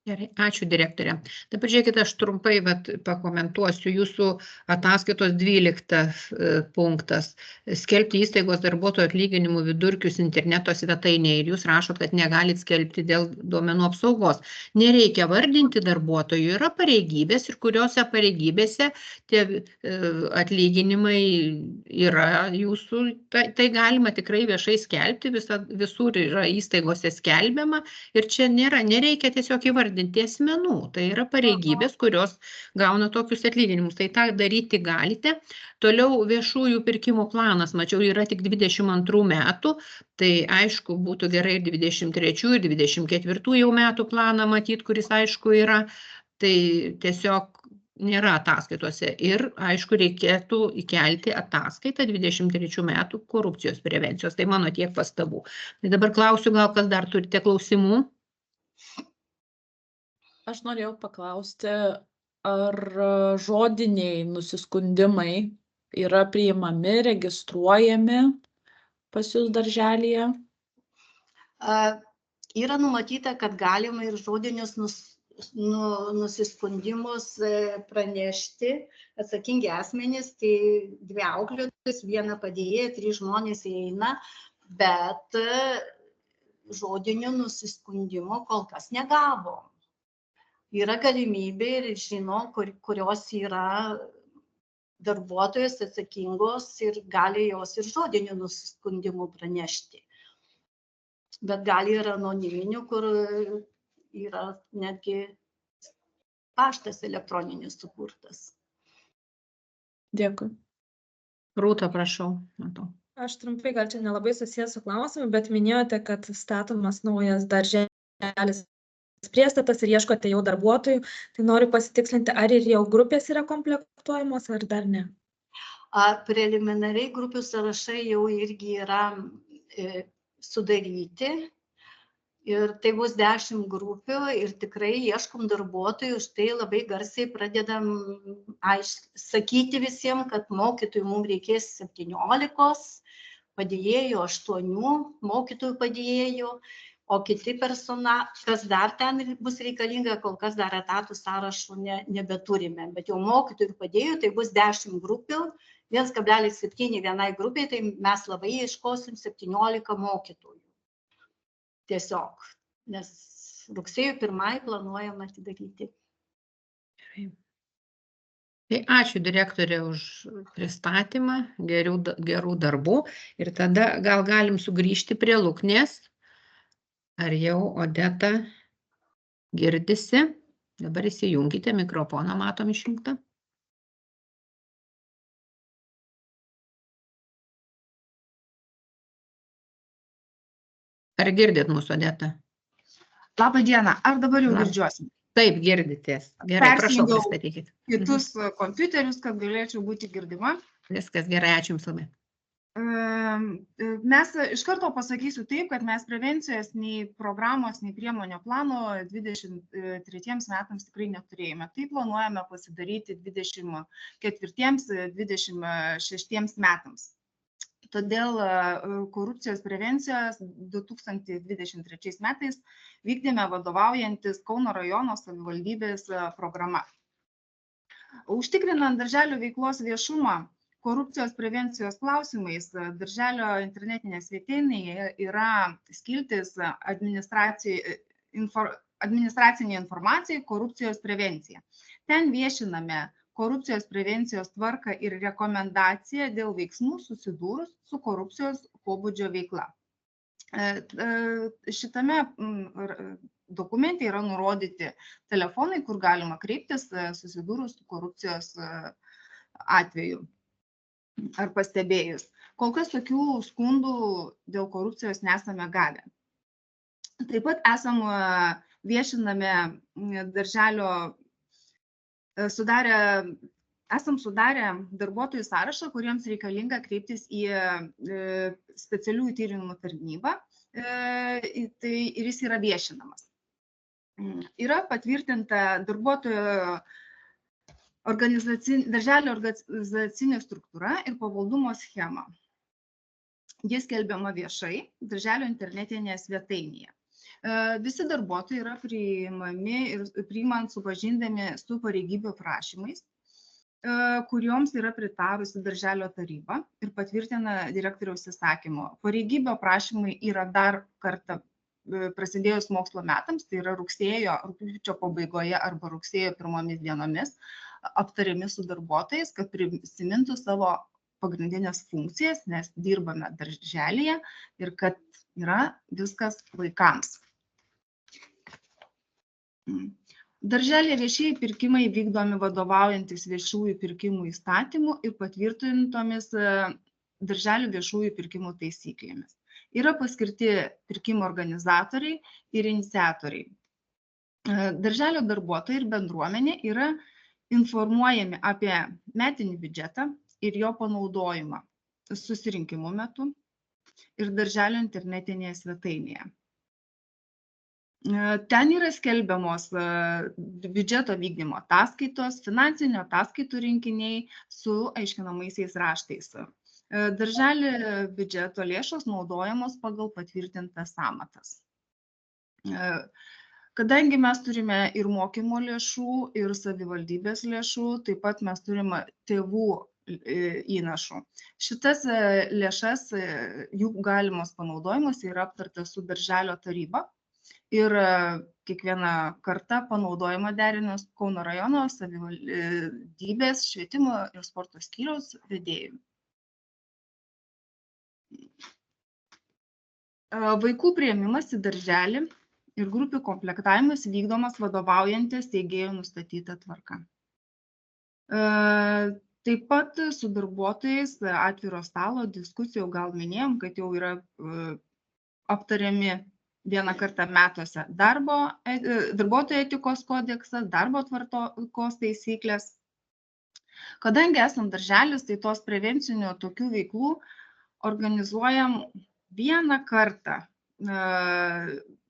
Gerai, ačiū direktorė. Dabar žiūrėkite, aš trumpai pakomentuosiu jūsų ataskaitos 12 punktas. Skelbti įstaigos darbuotojų atlyginimų vidurkius interneto svetainėje ir jūs rašot, kad negalit skelbti dėl duomenų apsaugos. Nereikia vardinti darbuotojų, yra pareigybės ir kuriuose pareigybėse tie atlyginimai yra jūsų, tai galima tikrai viešai skelbti, visur yra įstaigose skelbiama ir čia nereikia tiesiog įvardinti asmenų, tai yra pareigybės, kurios gauna tokius atlyginimus, tai tą daryti galite. Toliau viešųjų pirkimų planas, mačiau, yra tik 22 metų, tai aišku, būtų gerai ir 23 ir 24 jau metų planą matyti, kuris aišku yra, tai tiesiog nėra ataskaitose ir aišku, reikėtų įkelti ataskaitą 23 metų korupcijos prevencijos, tai mano tiek pastabų. Tai dabar klausiu, gal kas dar turite klausimų? Aš norėjau paklausti, ar žodiniai nusiskundimai yra priimami, registruojami pas jūs darželyje? Yra numatyta, kad galima ir žodinius nusiskundimus pranešti atsakingi asmenys, tai 2 auklėtojos, 1 padėjėja, 3 žmonės įeina, bet žodinių nusiskundimų kol kas negavom. Yra galimybė ir žino, kurios yra darbuotojos atsakingos ir gali jos ir žodinių nusiskundimų pranešti. Bet gali ir anoniminių, kur yra netgi paštas elektroninis sukurtas. Dėkui. Rūta, prašau. Matau. Aš trumpai, gal čia nelabai susijęs su klausimu, bet minėjote, kad statomas naujas darželis priestatas ir ieškote jau darbuotojų, tai noriu pasitikslinti, ar ir jau grupės yra komplektuojamos, ar dar ne? Preliminariai grupių sąrašai jau irgi yra sudaryti ir tai bus 10 grupių ir tikrai ieškom darbuotojų, už tai labai garsiai pradedam sakyti visiems, kad mokytojų mums reikės 17, padėjėjų 8, mokytojų padėjėjų, o kiti kas dar ten bus reikalinga, kol kas dar etatų sąrašų nebeturime, bet jau mokytojų padėjėjų tai bus 10 grupių, 1,7 vienai grupiai, tai mes labai ieškosim 17 mokytojų. Tiesiog, nes rugsėjo 1 planuojam atidaryti. Tai ačiū direktorė už pristatymą, gerų darbų ir tada gal galim sugrįžti prie Luknės. Ar jau Odeta girdisi? Dabar įsijunkite mikrofoną, matom išjungtą. Ar girdit mūsų, Odeta? Labą dieną, ar dabar jau girdžiuosim? Taip, girditės. Gerai, prašau, pristatykit. Kitus kompiuterius, kad galėčiau būti girdima. Viskas gerai, ačiū Jums labai. Mes iš karto pasakysiu taip, kad mes prevencijos nei programos, nei priemonio plano 23 metams tikrai neturėjome. Tai planuojame pasidaryti 24-26 metams. Todėl korupcijos prevencijos 2023 metais vykdėme vadovaujantis Kauno rajono savivaldybės programa. Užtikrinant darželio veiklos viešumą, korupcijos prevencijos klausimais darželio internetinėje svetainėje yra skiltis administracinė informacija korupcijos prevencija. Ten viešiname korupcijos prevencijos tvarką ir rekomendaciją dėl veiksmų susidūrus su korupcijos pobūdžio veikla. Šitame dokumente yra nurodyti telefonai, kur galima kreiptis susidūrus su korupcijos atveju ar pastebėjus. Kol kas tokių skundų dėl korupcijos nesame gavę. Taip pat viešiname darželio, esam sudarę darbuotojų sąrašą, kuriems reikalinga kreiptis į specialiųjų tyrimų tarnybą ir jis yra viešinamas. Yra patvirtinta darbuotojų darželio organizacinė struktūra ir pavaldumo schema. Jis skelbiama viešai darželio internetinėje svetainėje. Visi darbuotojai yra priimami ir priimant supažindami su pareigybių prašymais, kurioms yra pritarusi darželio taryba ir patvirtina direktoriaus įsakymu. Pareigybio prašymai yra dar kartą prasidėjus mokslo metams, tai yra rugpjūčio pabaigoje arba rugsėjo pirmomis dienomis, aptariami su darbuotojais, kad prisimintų savo pagrindinės funkcijas, nes dirbame darželyje ir kad yra viskas vaikams. Darželė viešieji pirkimai vykdomi vadovaujantis viešųjų pirkimų įstatymų ir patvirtintomis darželių viešųjų pirkimų taisyklėmis. Yra paskirti pirkimo organizatoriai ir iniciatoriai. Darželio darbuotojai ir bendruomenė yra informuojami apie metinį biudžetą ir jo panaudojimą susirinkimų metu ir darželio internetinėje svetainėje. Ten yra skelbiamos biudžeto vykdymo ataskaitos, finansinių ataskaitų rinkiniai su aiškinamaisiais raštais. Darželio biudžeto lėšos naudojamos pagal patvirtintas sąmatas. Kadangi mes turime ir mokymo lėšų, ir savivaldybės lėšų, taip pat mes turime tėvų įnašų. Šitas lėšas, jų galimos panaudojimas yra aptartas su darželio taryba ir kiekvieną kartą panaudojimą derinus Kauno rajono savivaldybės švietimo ir sporto skyriaus vedėjų. Vaikų priėmimas į darželį ir grupių komplektavimas vykdomas vadovaujantis steigėjų nustatyta tvarka. Taip pat su darbuotojais atviro stalo diskusijų gal minėjom, kad jau yra aptariami vieną kartą metuose darbuotojų etikos kodeksas, darbo tvarkos taisyklės. Kadangi esam darželis, tai tos prevencinių tokių veiklų organizuojam vieną kartą.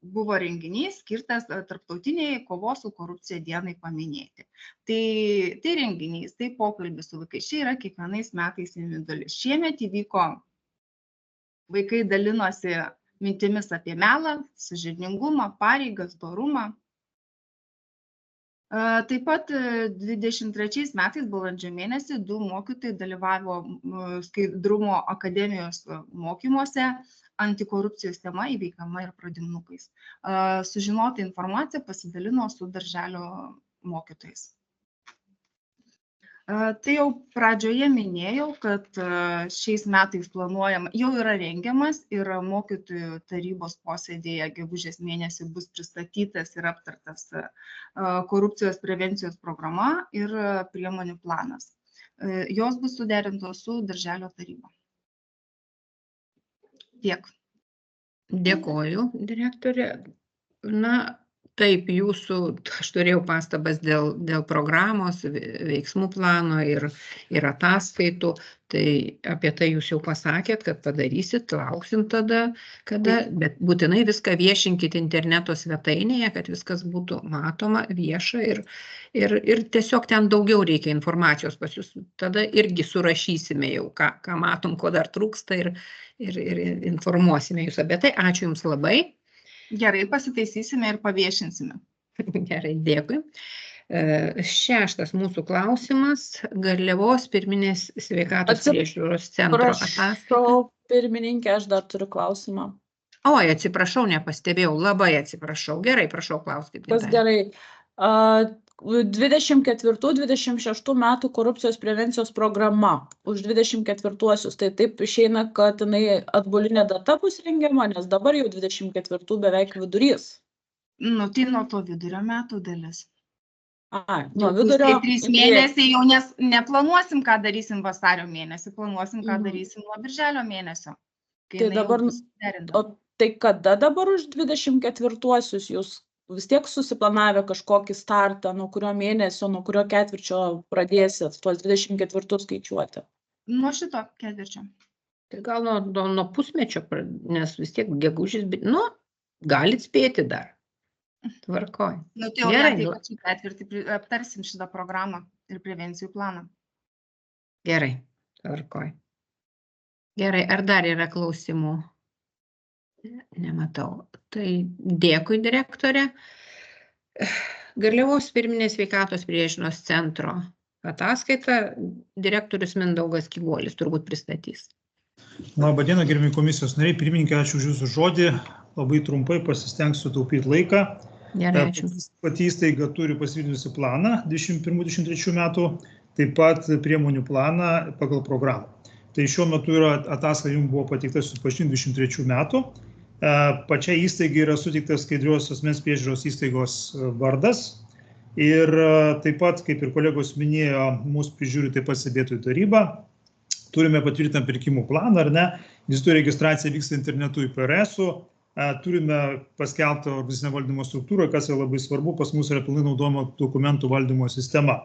Buvo renginys skirtas tarptautiniai kovos su korupcija dienai paminėti. Tai renginys, tai pokalbis su vaikais. Čia yra kiekvienais metais individualis. Šiemet įvyko, vaikai dalinosi mintimis apie melą, sąžiningumą, pareigas, dorumą. Taip pat 23 metais balandžio mėnesį 2 mokytojai dalyvavo Skaidrumo akademijos mokymuose antikorupcijos tema įveikiama ir pradinukais. Sužinotą informaciją pasidalino su darželio mokytojais. Tai jau pradžioje minėjau, kad šiais metais planuojama, jau yra rengiamas ir mokytojų tarybos posėdėje gegužės mėnesį bus pristatytas ir aptartas korupcijos prevencijos programa ir priemonių planas. Jos bus suderintos su darželio taryba. Tiek. Dėkoju, direktorė. Na, taip, aš turėjau pastabas dėl programos, veiksmų plano ir ataskaitų. Tai apie tai jūs jau pasakėt, kad padarysit, lauksim tada, bet būtinai viską viešinkit interneto svetainėje, kad viskas būtų matoma, vieša ir tiesiog ten daugiau reikia informacijos pas jūs. Tada irgi surašysime jau, ką matom, ko dar trūksta ir informuosime jūs apie tai. Ačiū Jums labai. Gerai, pasitaisysime ir paviešinsime. Gerai, dėkui. 6 mūsų klausimas. Garliavos pirminės sveikatos priežiūros centro ataskaita. Prašau, pirmininkė, aš dar turiu klausimą. Oi, atsiprašau, nepastebėjau, labai atsiprašau. Gerai, prašau, klauskit. Kas gerai. 24-26 metų korupcijos prevencijos programa už 24-uosius. Tai taip išeina, kad jinai atbulinė data bus rengiama, nes dabar jau 24 beveik vidurys. Tai nuo to vidurio metų dalis. Nuo vidurio. 3 mėnesiai jau neplanuosim, ką darysim vasario mėnesį, planuosim, ką darysim nuo birželio mėnesio. Tai dabar, tai kada dabar už 24-uosius jūs vis tiek susiplanavę kažkokį startą, nuo kurio mėnesio, nuo kurio ketvirčio pradėsit tuos 24 skaičiuoti? Nuo šito ketvirčio. Tai gal nuo pusmečio, nes vis tiek gegužis, galit spėti dar. Tvarkoj. Tai jau tai ketvirtį aptarsim šitą programą ir prevencijų planą. Gerai, tvarkoj. Gerai, ar dar yra klausimų? Nematau. Tai dėkui, direktorė. Garliavos pirminės sveikatos priežiūros centro ataskaita direktorius Mindaugas Kygolis turbūt pristatys. Labą dieną, gerbiami komisijos nariai, pirmininkė, ačiū už jūsų žodį. Labai trumpai pasistengsiu taupyti laiką. Gerai, ačiū. Pati įstaiga turi pasitvirtinusi planą 21-23 metų, taip pat priemonių planą pagal programą. Tai šiuo metu yra ataskaita jums buvo pateikta susipažinti 23 metų. Pačiai įstaigai yra suteiktas skaidrios asmens priežiūros įstaigos vardas. Ir taip pat, kaip ir kolegos minėjo, mūsų prižiūri taip pat stebėtojų taryba. Turime patvirtintą pirkimų planą, ar ne? Vizitų registracija vyksta internetu į PRS-ų. Turime paskelbtą organizacinę valdymo struktūrą, kas yra labai svarbu, pas mus yra pilnai naudojama dokumentų valdymo sistema.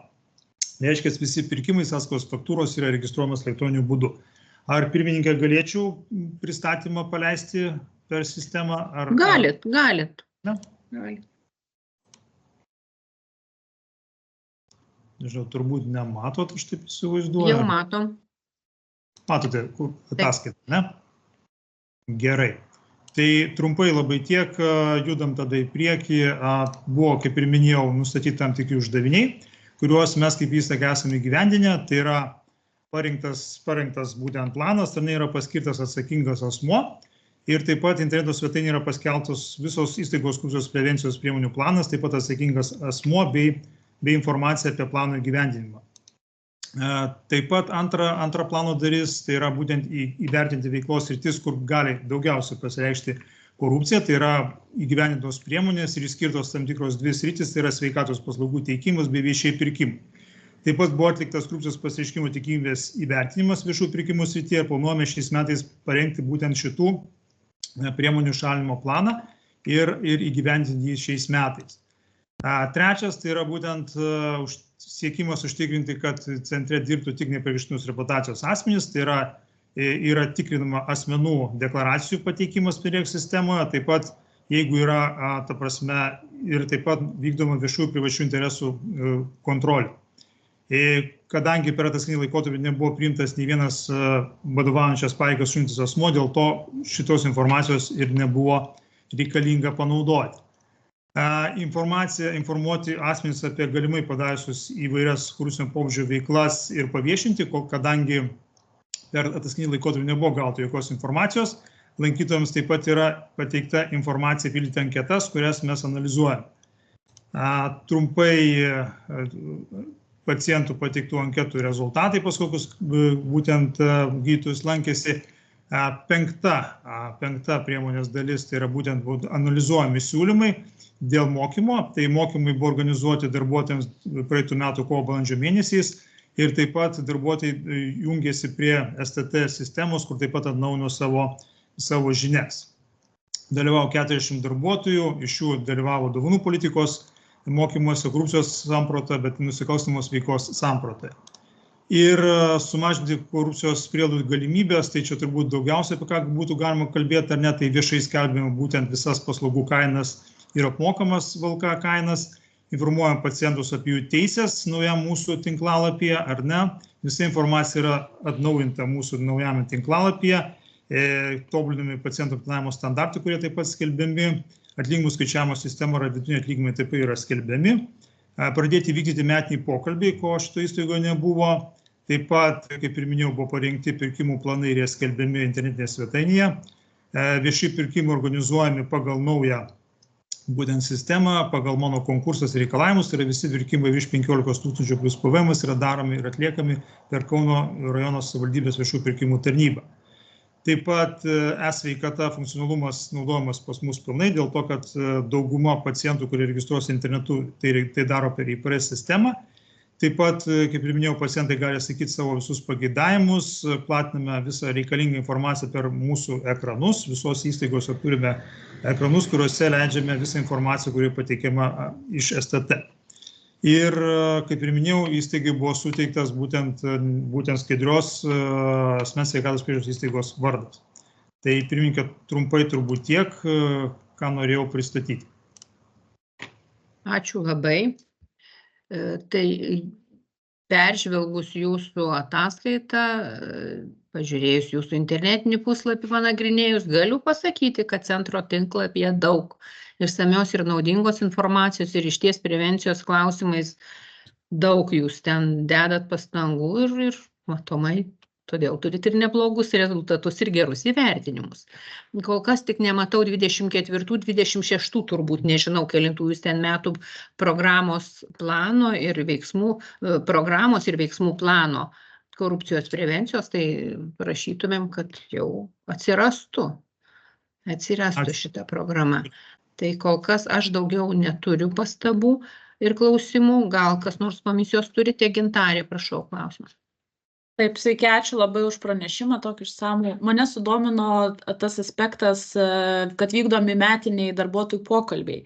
Reiškia, visi pirkimai, sąskaitos faktūros yra registruojamas elektroniniu būdu. Ar pirmininkė galėčiau pristatymą paleisti per sistemą? Galit. Ne? Galit. Nežinau, turbūt nematot, aš taip įsivaizduoju. Jau matom. Matote, ataskaitą, ne? Gerai. Tai trumpai labai tiek, judam tada į priekį. Buvo, kaip ir minėjau, nustatyti tam tikri uždaviniai, kuriuos mes kaip įstaiga esame įgyvendinę. Tai yra parengtas būtent planas, ten yra paskirtas atsakingas asmuo. Ir taip pat interneto svetainėje yra paskelbtos visos įstaigos korupcijos prevencijos priemonių planas, taip pat atsakingas asmuo bei informacija apie plano įgyvendinimą. Taip pat antra plano dalis, tai yra būtent įvertinti veiklos sritis, kur gali daugiausiai pasireikšti korupcija, tai yra įgyvendintos priemonės ir išskirtos tam tikros dvi sritis, tai yra sveikatos paslaugų teikimas bei viešiai pirkimai. Taip pat buvo atliktas korupcijos pasireiškimo tikimybės įvertinimas viešų pirkimų srityje ir planuojame šiais metais parengti būtent šitų priemonių šalinimo planą ir įgyvendinti jį šiais metais. Trečias, tai yra būtent siekimas užtikrinti, kad centre dirbtų tik nepriekaištinus reputacijos asmenys, tai yra tikrinama asmenų deklaracijų pateikimas PREX sistemoje, taip pat jeigu yra, ta prasme, ir taip pat vykdoma viešųjų privačių interesų kontrolė. Kadangi per ataskaitinį laikotarpį nebuvo priimtas nei vienas vadovaujančias pareigas užimtas asmuo, dėl to šitos informacijos ir nebuvo reikalinga panaudoti. Informuoti asmenys apie galimai padariusius įvairias korupcinio pobūdžio veiklas ir paviešinti, kadangi per ataskaitinį laikotarpį nebuvo gauta jokios informacijos. Lankytojams taip pat yra pateikta informacija pildyti anketas, kurias mes analizuojame. Trumpai pacientų pateiktų anketų rezultatai, pas kokius būtent gydytojus lankėsi. Penkta priemonės dalis, tai yra būtent analizuojami siūlymai dėl mokymo. Tai mokymai buvo organizuoti darbuotojams praeitų metų kovo-balandžio mėnesiais ir taip pat darbuotojai jungėsi prie STT sistemos, kur taip pat atnaujino savo žinias. Dalyvavo 40 darbuotojų, iš jų dalyvavo dovanų politikos mokymuose, korupcijos samprata, bet nusikalstamos veikos samprata. Ir sumažinti korupcijos prielaidų galimybės, tai čia turbūt daugiausiai apie ką būtų galima kalbėti, ar ne, tai viešai skelbėme būtent visas paslaugų kainas ir apmokamas VLK kainas, informuojam pacientus apie jų teisės naujam mūsų tinklalapyje, ar ne, visa informacija yra atnaujinta mūsų naujame tinklalapyje, tobulinami pacientų aptarnavimo standartai, kurie taip pat skelbiami, atlyginimų skaičiavimo sistema ir vidutiniai atlyginimai taip pat yra skelbiami. Pradėti vykdyti metinį pokalbį, ko šito įstaigoje nebuvo. Taip pat, kaip ir minėjau, buvo parengti pirkimų planai ir jie skelbiami internetinėje svetainėje. Vieši pirkimai organizuojami pagal naują būtent sistemą, pagal mano konkursas ir reikalavimus, tai yra visi pirkimai virš 15 000 plus PVM yra daromi ir atliekami per Kauno rajono savivaldybės viešų pirkimų tarnybą. Taip pat e-sveikata funkcionalumas naudojamas pas mus pilnai, dėl to, kad dauguma pacientų, kurie registruosi internetu, tai daro per IPRS sistemą. Taip pat, kaip ir minėjau, pacientai gali sakyti savo visus pageidavimus, platiname visą reikalingą informaciją per mūsų ekranus. Visos įstaigose turime ekranus, kuriuose leidžiame visą informaciją, kuri pateikiama iš STT. Ir, kaip ir minėjau, įstaigai buvo suteiktas būtent skaidrios asmens sveikatos priežiūros įstaigos vardas. Tai pirmininkė, trumpai turbūt tiek, ką norėjau pristatyti. Ačiū labai. Tai peržvelgus jūsų ataskaitą, pažiūrėjus jūsų internetinį puslapį, panagrinėjus, galiu pasakyti, kad centro tinklapyje daug išsamios ir naudingos informacijos ir išties prevencijos klausimais daug jūs ten dedat pastangų ir matomai, todėl turit ir neblogus rezultatus ir gerus įvertinimus. Kol kas tik nematau 24-26 turbūt, nežinau, kelintų jūs ten metų programos plano ir veiksmų plano korupcijos prevencijos, tai prašytumėm, kad jau atsirastų šita programa. Tai kol kas aš daugiau neturiu pastabų ir klausimų, gal kas nors komisijos turite. Gintarė, prašau, klausimas. Taip, sveiki, ačiū labai už pranešimą, tokį išsamų. Mane sudomino tas aspektas, kad vykdomi metiniai darbuotojų pokalbiai.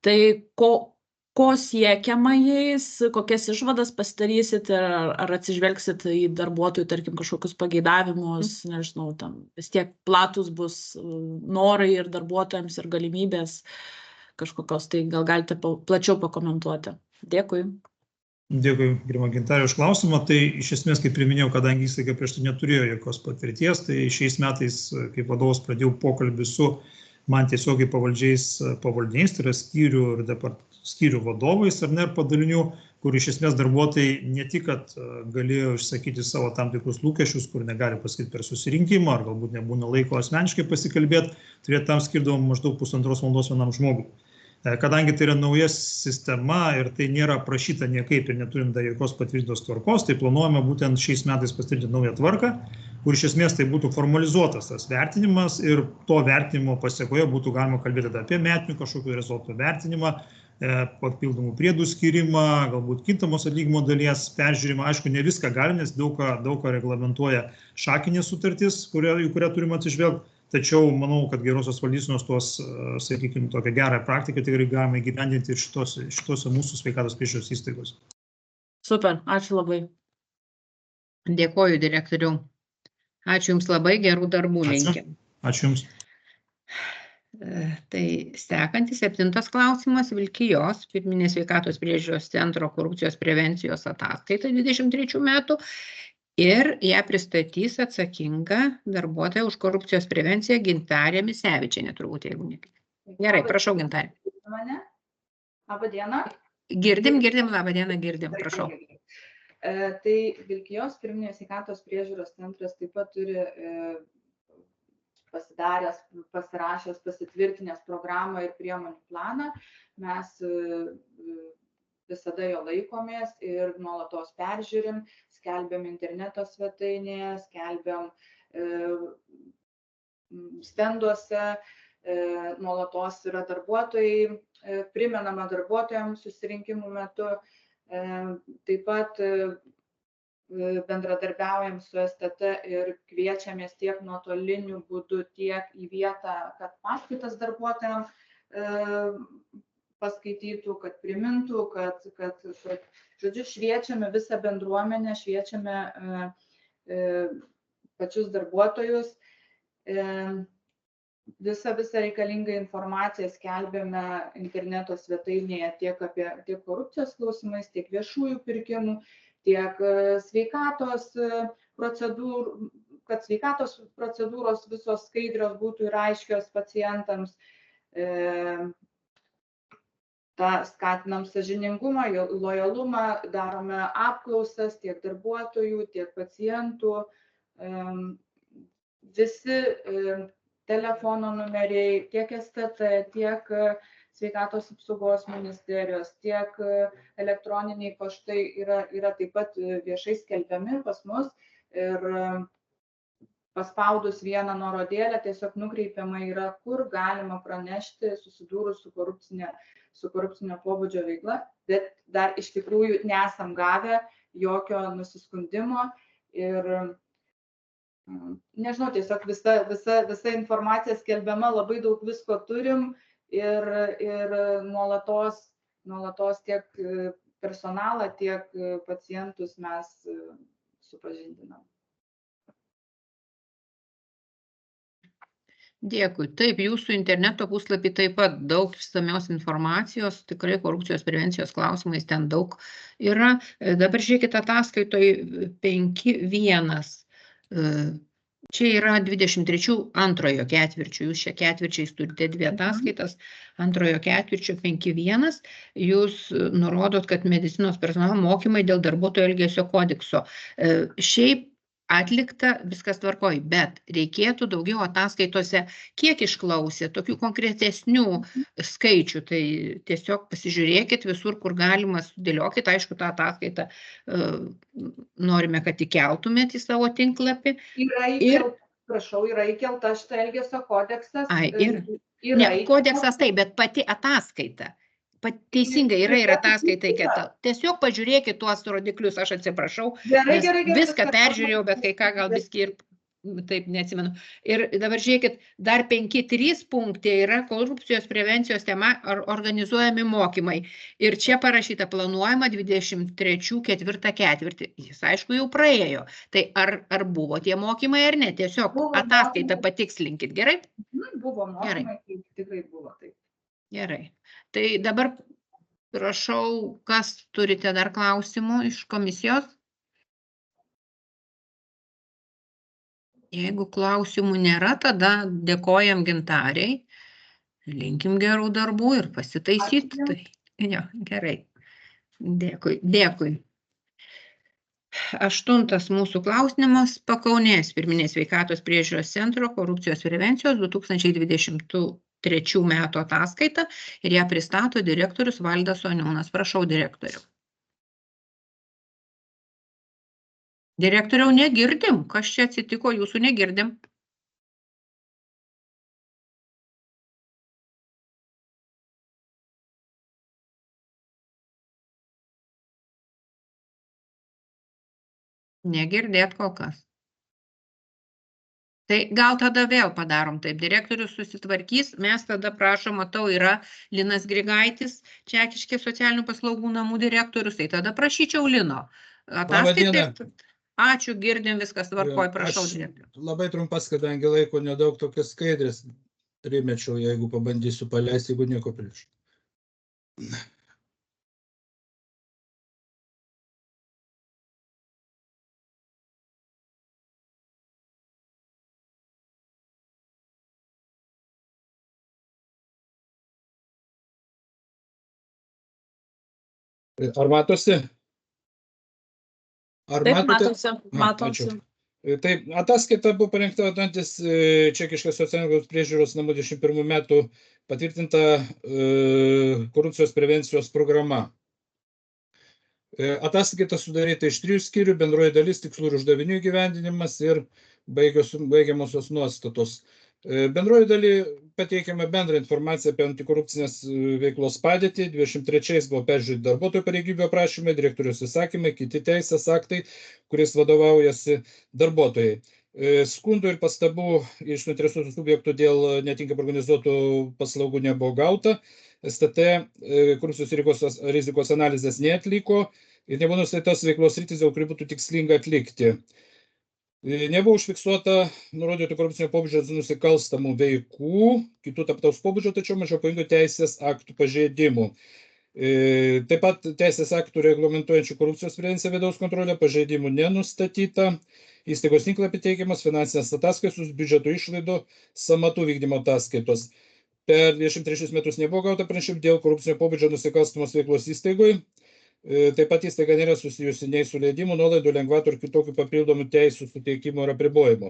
Tai ko siekiama jais, kokias išvadas pasidarysit, ar atsižvelgsit į darbuotojų, tarkim, kažkokius pageidavimus, nežinau, tam vis tiek platus bus norai ir darbuotojams ir galimybės kažkokios, tai gal galite plačiau pakomentuoti. Dėkui. Dėkui, gerbiama Gintarė, už klausimą. Tai iš esmės, kaip ir minėjau, kadangi įstaiga prieš tai neturėjo jokios patirties, tai šiais metais kaip vadovas pradėjau pokalbį su man tiesiogiai pavaldiniais, tai yra skyrių vadovais ar ne padalinių, kur iš esmės darbuotojai ne tik, kad galėjo išsakyti savo tam tikrus lūkesčius, kur negali pasakyti per susirinkimą, ar galbūt nebūna laiko asmeniškai pasikalbėti, tai tam skirdavom maždaug 1,5 valandos vienam žmogui. Kadangi tai yra nauja sistema ir tai nėra prašyta niekaip ir neturim dar jokios patvirtintos tvarkos, tai planuojame būtent šiais metais patvirtinti naują tvarką, kur iš esmės tai būtų formalizuotas tas vertinimas ir to vertinimo pasiekoje būtų galima kalbėti apie metinių kažkokių rezultatų vertinimą, papildomų priedų skirimą, galbūt kintamos atlyginimo dalies peržiūrimą. Aišku, ne viską galim, nes daug ką reglamentuoja šakinės sutartys, į kurią turim atsižvelgti. Tačiau manau, kad gerosios valdysenos tos, sakykime, tokią gerą praktiką tikrai galime įgyvendinti ir šitose mūsų sveikatos priežiūros įstaigos. Super, ačiū labai. Dėkoju, direktoriau. Ačiū Jums labai, gerų darbų linkim. Ačiū Jums. Tai sekantis 7 klausimas, Vilkijos pirminės sveikatos priežiūros centro korupcijos prevencijos ataskaita 23 metų. Ir ją pristatys atsakinga darbuotoja už korupcijos prevenciją Gintarė Misevičienė, turbūt, jeigu neklystu. Gerai, prašau, Gintarė. Labą dieną. Girdim, labą dieną, girdim, prašau. Tai Vilkijos pirminės sveikatos priežiūros centras taip pat turi pasirašęs, pasitvirtinęs programą ir priemonių planą. Mes visada jo laikomės ir nuolatos peržiūrim, skelbiam interneto svetainėje, skelbiam stenduose, nuolatos yra darbuotojai, primenama darbuotojams susirinkimų metu, taip pat bendradarbiaujam su STT ir kviečiamės tiek nuotoliniu būdu, tiek į vietą, kad paskaitas darbuotojams paskaitytų, kad primintų, kad žodžiu, šviečiame visą bendruomenę, šviečiame pačius darbuotojus. Visą reikalingą informaciją skelbėme interneto svetainėje tiek korupcijos klausimais, tiek viešųjų pirkimų, tiek sveikatos procedūrų, kad sveikatos procedūros visos skaidrios būtų ir aiškios pacientams. Skatinam sąžiningumą, lojalumą, darome apklausas tiek darbuotojų, tiek pacientų. Visi telefono numeriai, tiek STT, tiek sveikatos apsaugos ministerijos, tiek elektroniniai paštai yra taip pat viešai skelbiami pas mus ir paspaudus vieną nuorodėlę tiesiog nukreipiama yra, kur galima pranešti susidūrus su korupcinio pobūdžio veikla, bet dar iš tikrųjų nesam gavę jokio nusiskundimo ir nežinau, tiesiog visa informacija skelbiama, labai daug visko turim ir nuolatos tiek personalą, tiek pacientus mes supažindinam. Dėkui. Taip, jūsų interneto puslapį taip pat daug išsamios informacijos, tikrai korupcijos prevencijos klausimais ten daug yra. Dabar žiūrėkite ataskaitoje 5.1. Čia yra 23 antrojo ketvirčio, jūs čia ketvirčiais turite 2 ataskaitas, antrojo ketvirčio 5.1, jūs nurodot, kad medicinos personalo mokymai dėl darbuotojo elgesio kodekso. Šiaip atlikta, viskas tvarkoj, bet reikėtų daugiau ataskaitose, kiek išklausė, tokių konkretesnių skaičių, tai tiesiog pasižiūrėkit visur, kur galima, sudėliokit, aišku, tą ataskaitą norime, kad įkeltumėt į savo tinklapį. Yra įkelta šitą elgesio kodeksas. Kodeksas taip, bet pati ataskaita. Teisingai yra ir ataskaita įkelta. Tiesiog pažiūrėkit tuos rodiklius, aš atsiprašau, nes viską peržiūrėjau, bet kai ką gal biskį ir taip neatsimenu. Ir dabar žiūrėkit, dar 5.3 punktai yra korupcijos prevencijos tema ar organizuojami mokymai. Ir čia parašyta planuojama 23.4 ketvirtį. Jis aišku jau praėjo. Tai ar buvo tie mokymai ar ne? Tiesiog ataskaitą patikslinkit, gerai? Buvo mokymai, tikrai buvo taip. Gerai. Tai dabar prašau, kas turite dar klausimų iš komisijos? Jeigu klausimų nėra, tada dėkojam Gintariai, linkim gerų darbų ir pasitaisyt. Tai, jo, gerai. Dėkui. 8 mūsų klausimas Pakaunės pirminės sveikatos priežiūros centro korupcijos prevencijos 2023 metų ataskaita ir ją pristato direktorius Valdas Oniūnas. Prašau, direktoriau. Direktoriau, negirdim. Kas čia atsitiko, jūsų negirdim? Negirdėt kol kas. Tai gal tada vėl padarom taip. Direktorius susitvarkys, mes tada prašom, matau, yra Linas Grigaitis, Čekiškės socialinių paslaugų namų direktorius, tai tada prašyčiau Lino. Ačiū, girdim, viskas tvarkoj, prašau direktorius. Labai trumpas, kadangi laiko nedaug, tokias skaidrės primečiau, jeigu pabandysiu paleisti, jeigu nieko prieš. Ar matosi? Taip, matosi. Taip, ataskaita buvo parengta vadinantis Čekiškės socialinės priežiūros namų 21 metų patvirtinta korupcijos prevencijos programa. Ataskaita sudaryta iš 3 skyrių, bendroji dalis, tikslų ir uždavinių įgyvendinimas ir baigiamosios nuostatos. Bendroji daly pateikiame bendrą informaciją apie antikorupcinės veiklos padėtį. 23 buvo peržiūrėti darbuotojų pareigybių aprašymai, direktoriaus įsakymai, kiti teisės aktai, kuriais vadovaujasi darbuotojai. Skundų ir pastabų iš suinteresuotų subjektų dėl netinkamai organizuotų paslaugų nebuvo gauta. STT korupcijos rizikos analizės neatliko ir nebuvo nustatytos veiklos sritys, dėl kurių būtų tikslinga atlikti. Nebuvo užfiksuota nurodytų korupcinio pobūdžio nusikalstamų veikų, kitų tarptaus pobūdžio, tačiau mažiau pavojingų teisės aktų pažeidimų. Taip pat teisės aktų reglamentuojančių korupcijos prevenciją vidaus kontrolę pažeidimų nenustatyta. Įstaigos tinklapį teikiamas finansinės ataskaitos, biudžeto išlaidų, sąmatų vykdymo ataskaitos. Per 23 metus nebuvo gauta pranešimų dėl korupcinio pobūdžio nusikalstamos veiklos įstaigoje. Taip pat įstaiga nėra susijusi nei su leidimu, nuolaidų, lengvatų ir kitokių papildomų teisų suteikimo ir apribojimo.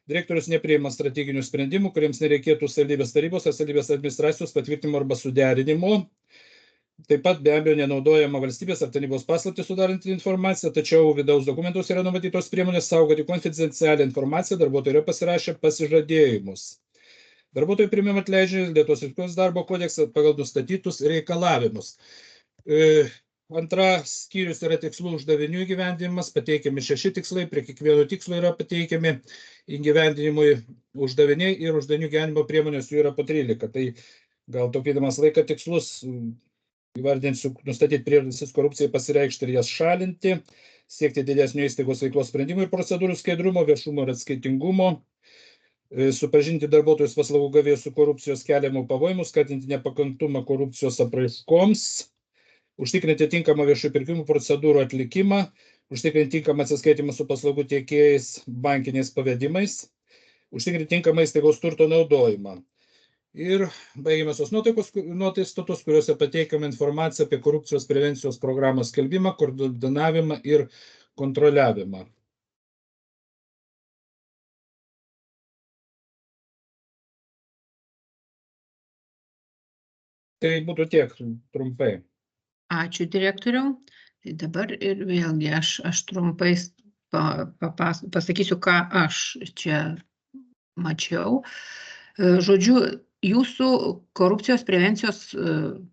Direktorius nepriima strateginių sprendimų, kuriems nereikėtų savivaldybės tarybos ar savivaldybės administracijos patvirtinimo arba suderinimo. Taip pat be abejo nenaudojama valstybės ar tarnybos paslaptį sudaranti informaciją, tačiau vidaus dokumentus yra numatytos priemonės saugoti konfidencialią informaciją, darbuotojai yra pasirašę pasižadėjimus. Darbuotojų priėmimą atleidžia Lietuvos Respublikos darbo kodeksą pagal nustatytus reikalavimus. Antras skyrius yra tikslų uždavinių įgyvendinimas, pateikiami 6 tikslai, prie kiekvieno tikslo yra pateikiami įgyvendinimui uždaviniai ir uždavinių įgyvendinimo priemonės jų yra po 13. Tai gal taupydamas laiką tikslus, įvardinsiu, nustatyti priežastis korupcijai pasireikšti ir jas šalinti, siekti didesnio įstaigos veiklos sprendimų ir procedūrų skaidrumo, viešumo ir atskaitingumo, supažinti darbuotojus paslaugų gavėjus su korupcijos keliamų pavojimų, skatinti nepakantumą korupcijos apraiškoms, užtikrinti tinkamą viešųjų pirkimų procedūrų atlikimą, užtikrinti tinkamą atsiskaitimą su paslaugų tiekėjais bankiniais pavedimais, užtikrinti tinkamą įstaigos turto naudojimą. Ir baigiamosios nuostatos, kuriuose pateikiama informacija apie korupcijos prevencijos programos skelbimą, koordinavimą ir kontroliavimą. Tai būtų tiek trumpai. Ačiū direktoriau. Tai dabar ir vėlgi aš trumpai pasakysiu, ką aš čia mačiau. Žodžiu, jūsų korupcijos prevencijos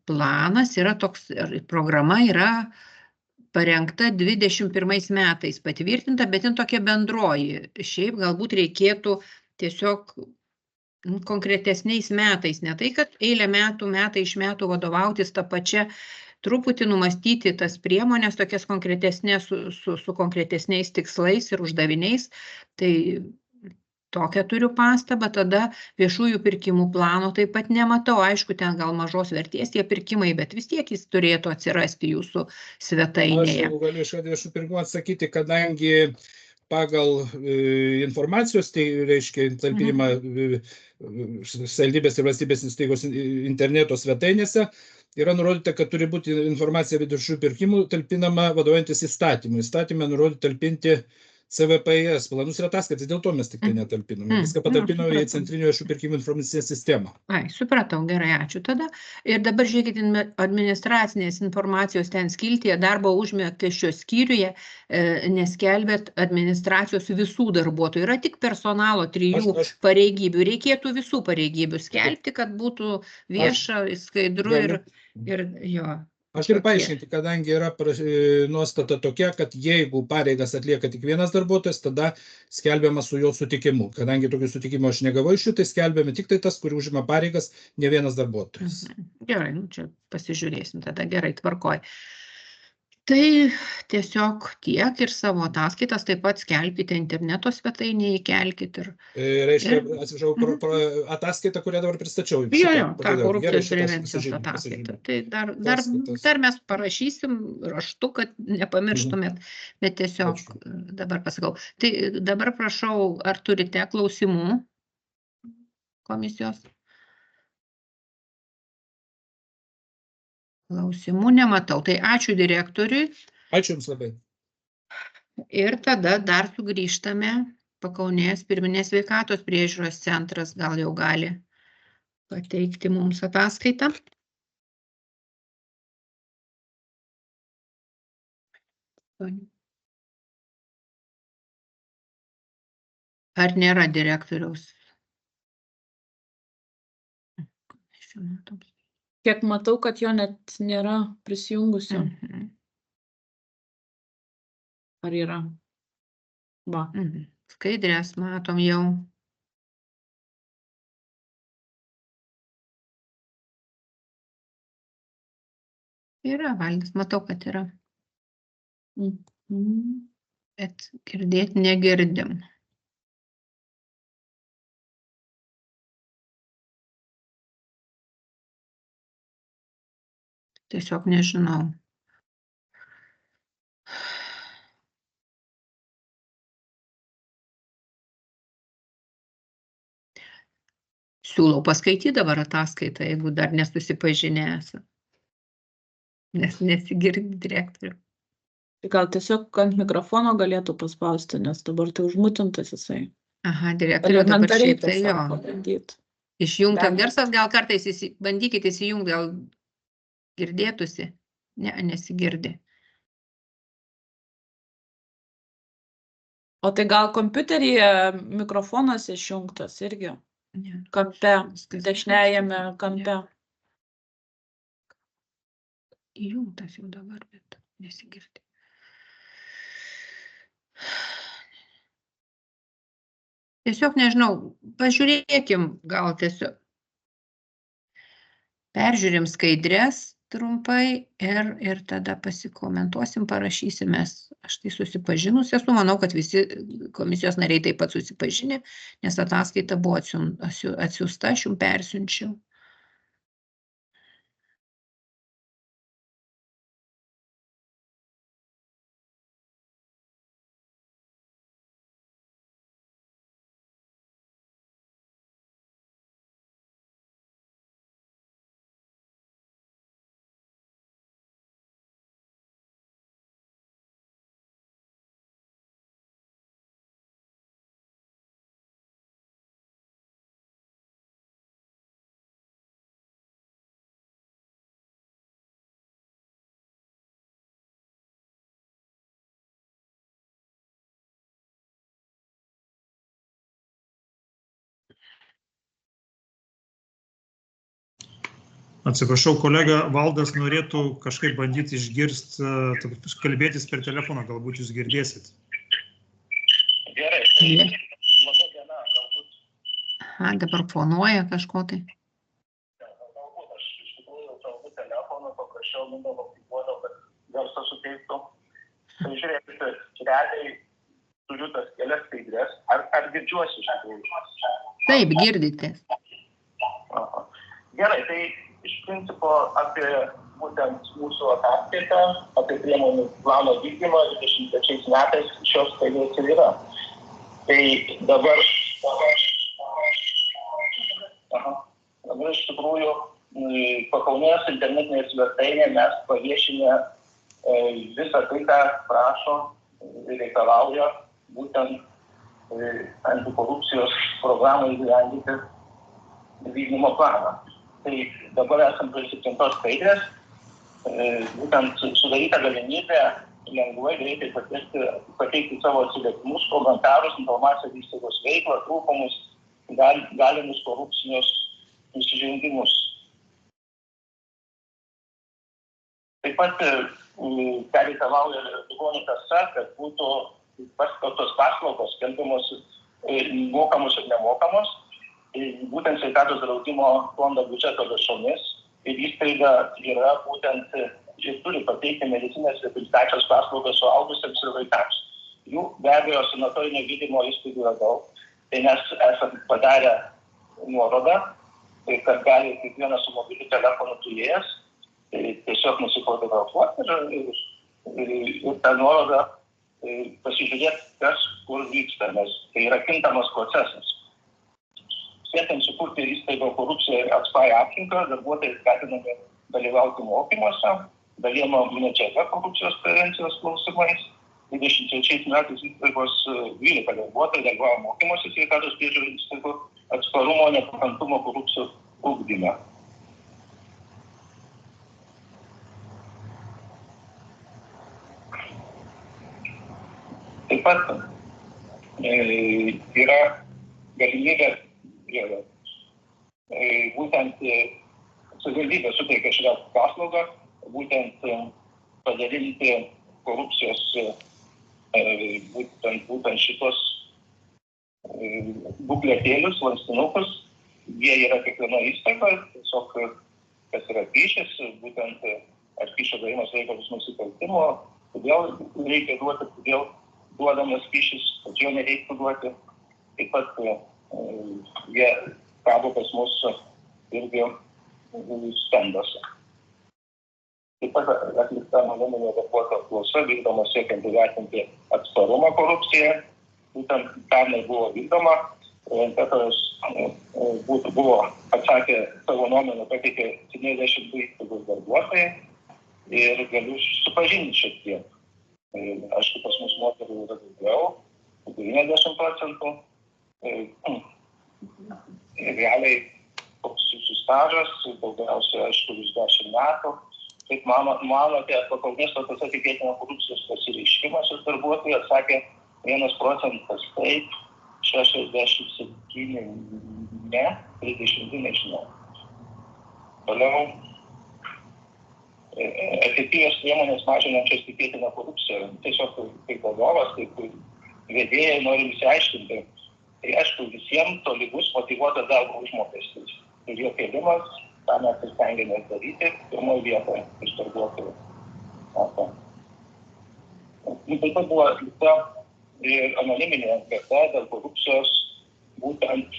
planas yra toks, programa yra parengta 21 metais patvirtinta, bet jin tokia bendroji. Šiaip galbūt reikėtų tiesiog konkretesniais metais, ne tai, kad eilę metų, metai iš metų vadovautis tą pačią, truputį numastyti tas priemonės, tokias konkretesnės su konkretesniais tikslais ir uždaviniais. Tai tokią turiu pastabą, tada viešųjų pirkimų plano taip pat nematau. Aišku, ten gal mažos vertės tie pirkimai, bet vis tiek jis turėtų atsirasti jūsų svetainėje. Aš galiu iš viešų pirkimų atsakyti, kadangi pagal informacijos, tai reiškia talpinimą savivaldybės ir valstybės įstaigos interneto svetainėse, yra nurodyta, kad turi būti informacija apie viešųjų pirkimų talpinama vadovaujantis įstatymui. Įstatymą nurodyti talpinti CVPS planus ir ataskaitas, dėl to mes tik tai netalpiname. Viską patalpinome į centrinio viešųjų pirkimų informacinę sistemą. Supratau, gerai, ačiū tada. Ir dabar žiūrėkite, administracinės informacijos ten skiltyje, darbo užmokesčio skyriuje neskelbėt administracijos visų darbuotojų. Yra tik personalo 3 pareigybių. Reikėtų visų pareigybių skelbti, kad būtų vieša, skaidru ir jo. Aš ir paaiškinti, kadangi yra nuostata tokia, kad jeigu pareigas atlieka tik vienas darbuotojas, tada skelbiama su jo sutikimu. Kadangi tokių sutikimų aš negavau iš jų, tai skelbiame tik tai tas, kur užima pareigas, ne vienas darbuotojas. Gerai, čia pasižiūrėsim tada, gerai, tvarkoj. Tai tiesiog tiek ir savo ataskaitas taip pat skelbkite interneto svetainėje, įkelkite ir... Reiškia, atsiprašau, ataskaitą, kurią dabar pristačiau. Jo, tą korupcijos prevencijos ataskaitą. Tai dar mes parašysim raštu, kad nepamirštumėt, bet tiesiog dabar pasakau. Tai dabar prašau, ar turite klausimų komisijos? Klausimų nematau. Tai ačiū direktoriui. Ačiū Jums labai. Ir tada dar sugrįžtame. Pakaunės pirminės sveikatos priežiūros centras gal jau gali pateikti mums ataskaitą. Ar nėra direktoriaus? Kiek matau, kad jo net nėra prisijungusio. Ar yra? Va. Skaidrės matom jau. Yra Valdis, matau, kad yra. Bet girdėti negirdim. Tiesiog nežinau. Siūlau paskaityti dabar ataskaitą, jeigu dar nesusipažinę esą. Nes nesigirdi direktorių. Gal tiesiog ant mikrofono galėtų paspausti, nes dabar tai užmutintas jisai. Aha, direktorių dabar šiaip tai jo. Išjungtas garsas, gal kartais bandykite įsijungti, gal girdėtųsi. Ne, nesigirdi. O tai gal kompiuteryje mikrofonas išjungtas irgi? Kampe, dešiniajame kampe. Įjungtas jau dabar, bet nesigirdi. Tiesiog nežinau, pažiūrėkim, gal tiesiog peržiūrim skaidrės trumpai ir tada pasikomentuosim, parašysimės. Aš tai susipažinus esu, manau, kad visi komisijos nariai taip pat susipažinę, nes ataskaita buvo atsiųsta, aš jums persiunčiau. Atsiprašau, kolega Valdas norėtų kažkaip bandyti išgirsti, kalbėtis per telefoną, galbūt jūs girdėsit. Gerai, tai laba diena, galbūt. Dabar fonuoja kažko tai. Galbūt aš iš tikrųjų kalbu telefoną, paprašiau Mindaugo Pipuolio, kad garsą suteiktų. Tai žiūrėkite, realiai turiu tas kelias skaidrės. Ar girdžiuosi iš tikrųjų? Taip, girdite. Gerai, tai iš principo apie būtent mūsų ataskaitą, apie priemonių plano vykdymą 23 metais šios skaidrės ir yra. Tai dabar iš tikrųjų Pakaunės internetinėje svetainėje mes paviešinę visą tai, ką prašo ir reikalauja būtent antikorupcijos programą įgyvendinti vykdymo planą. Tai dabar esam prie 7 skaidrės, būtent sudaryta galimybė lengvai greitai pateikti savo atsiliepimus, komentarus, informaciją apie įstaigos veiklą, trūkumus, galimus korupcinius nusižengimus. Taip pat reikalauja ligonių kasa, kad būtų paskelbtos paslaugos, skelbiamos mokamos ir nemokamos, būtent sveikatos draudimo fondo biudžeto lėšomis, ir įstaiga yra būtent ir turi pateikti medicinės reabilitacijos paslaugas suaugusiems ir vaikams. Jų be abejo sanatorinio gydymo įstaigų yra daug, tai mes esame padarę nuorodą, kad gali kiekvienas su mobiliu telefonu turėjęs tiesiog nusifotografuoti ir tą nuorodą pasižiūrėti, kas kur vyksta, nes tai yra kintamas procesas. Siekiant sukurti įstaigo korupciją atsparią aplinką, darbuotojai skatinami dalyvauti mokymuose, dalijama medžiaga korupcijos prevencijos klausimais. 23 metais įstaigos 12 darbuotojai dalyvavo mokymuose sveikatos priežiūros įstaigų atsparumo nepakantumo korupcijos ugdyme. Taip pat yra galimybė būtent savivaldybė suteikia šitą paslaugą, būtent padalinti korupcijos būtent šitos bukletėlius, lankstinukus. Jie yra kiekvieno įstaigoje, tiesiog kas yra kyšis, būtent ar kyšio davimas reikalus nusikaltimo, kodėl reikia duoti, kodėl duodamas kyšis, kad jo nereiktų duoti. Taip pat jie kabo pas mus irgi stenduose. Taip pat atlikta anoniminė darbuotojų apklausa vykdoma siekiant įvertinti atsparumą korupciją. Būtent pernai buvo vykdoma. Anketos buvo atsakę savo nuomonę, pateikė 72 įstaigos darbuotojai ir galiu supažinti šiek tiek. Aišku, pas mus moterų yra daugiau, 90%. Realiai toks jūsų stažas, daugiausiai, aišku, 10 metų. Kaip manote, Pakaunės statuse tikėtina korupcijos pasireiškimas iš darbuotojų, atsakė 1% taip, 67 ne, 32 nežinau. Toliau, efektyvios priemonės mažinančios tikėtiną korupciją. Tiesiog kaip vadovas, kaip vedėjai norim išsiaiškinti. Tai aišku, visiems tolygus motyvuotas darbo užmokestis. Ir jo kėlimas, tą mes stengiamės daryti pirmoje vietoje iš darbuotojų. Taip pat buvo atlikta ir anoniminė anketa dėl korupcijos būtent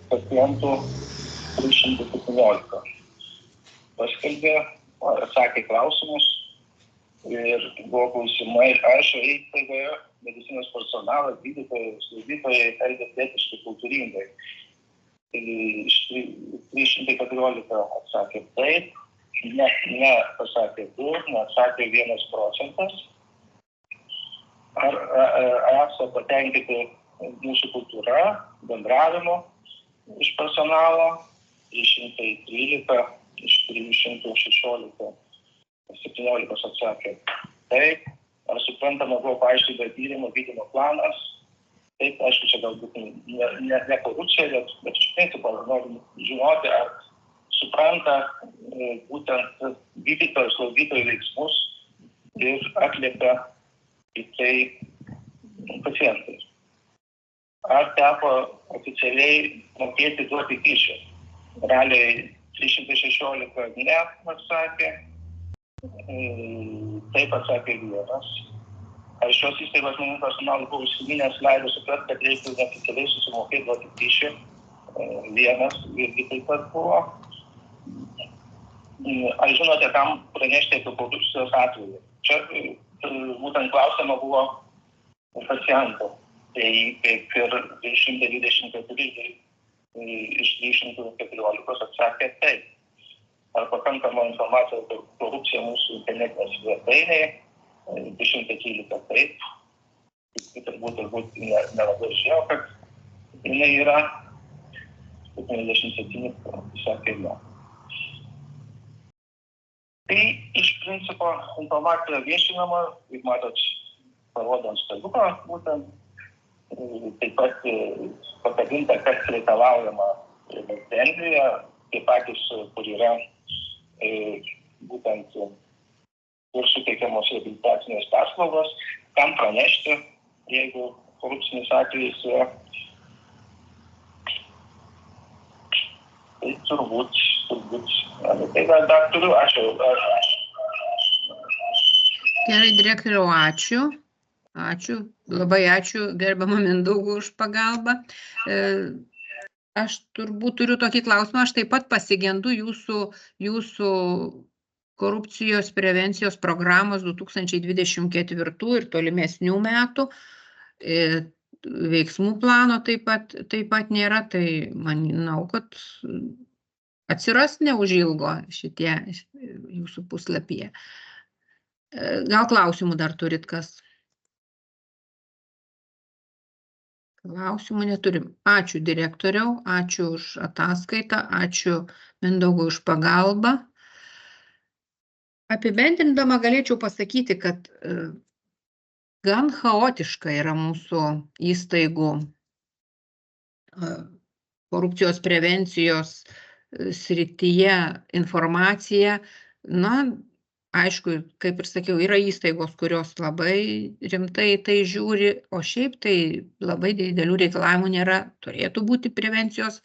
pacientų 317. Paskelbė, atsakė klausimus ir buvo klausimai, ar šioje įstaigoje medicinos personalas, gydytojai, slaugytojai elgiasi etiškai, kultūringai. 314 atsakė taip, ne pasakė 2, neatsakė 1%. Ar esate patenkinti mūsų kultūra, bendravimo iš personalo? 313 iš 316, 17 atsakė taip. Ar suprantama buvo paaiškinta tyrimo vykdymo planas? Taip, aišku, čia galbūt ne korupcija, bet iš principo norim žinoti, ar supranta būtent gydytojų, slaugytojų veiksmus ir atliepia į tai pacientai. Ar teko oficialiai mokėti duoti kyšį? Realiai 316 ne, atsakė, taip atsakė vienas. Ar šios įstaigos žmonių personalų buvo užsiminęs leido suprasti, kad reikia neoficialiai susimokėti duoti kyšį? Vienas irgi taip pat buvo. Ar žinote, kam pranešti apie korupcijos atveju? Čia būtent klausima buvo pacientų. Tai kaip ir 224 iš 314 atsakė taip. Ar pakankama informacija apie korupciją mūsų internetinės svetainėje? 213 taip. Turbūt nelabai žinau, kad jinai yra. 77 sakė ne. Tai iš principo informacija viešinama, kaip matot, parodant staliuką būtent. Taip pat pakabinta, kas reikalaujama Belgijoje, taip patys, kur yra būtent kur suteikiamos reabilitacinės paslaugos, kam pranešti, jeigu korupcinis atvejis yra. Tai turbūt, tai dar turiu, ačiū. Gerai, direktoriau, ačiū. Ačiū, labai ačiū gerbiamam Mindaugui už pagalbą. Aš turbūt turiu tokį klausimą, aš taip pat pasigendu jūsų korupcijos prevencijos programos 2024 ir tolimesnių metų. Veiksmų plano taip pat nėra, tai manau, kad atsiras neužilgo šitie jūsų puslapyje. Gal klausimų dar turit kas? Klausimų neturim. Ačiū direktoriau, ačiū už ataskaitą, ačiū Mindaugui už pagalbą. Apibendrindama galėčiau pasakyti, kad gan chaotiška yra mūsų įstaigų korupcijos prevencijos srityje informacija. Na, aišku, kaip ir sakiau, yra įstaigos, kurios labai rimtai tai žiūri, o šiaip tai labai didelių reikalavimų nėra. Turėtų būti prevencijos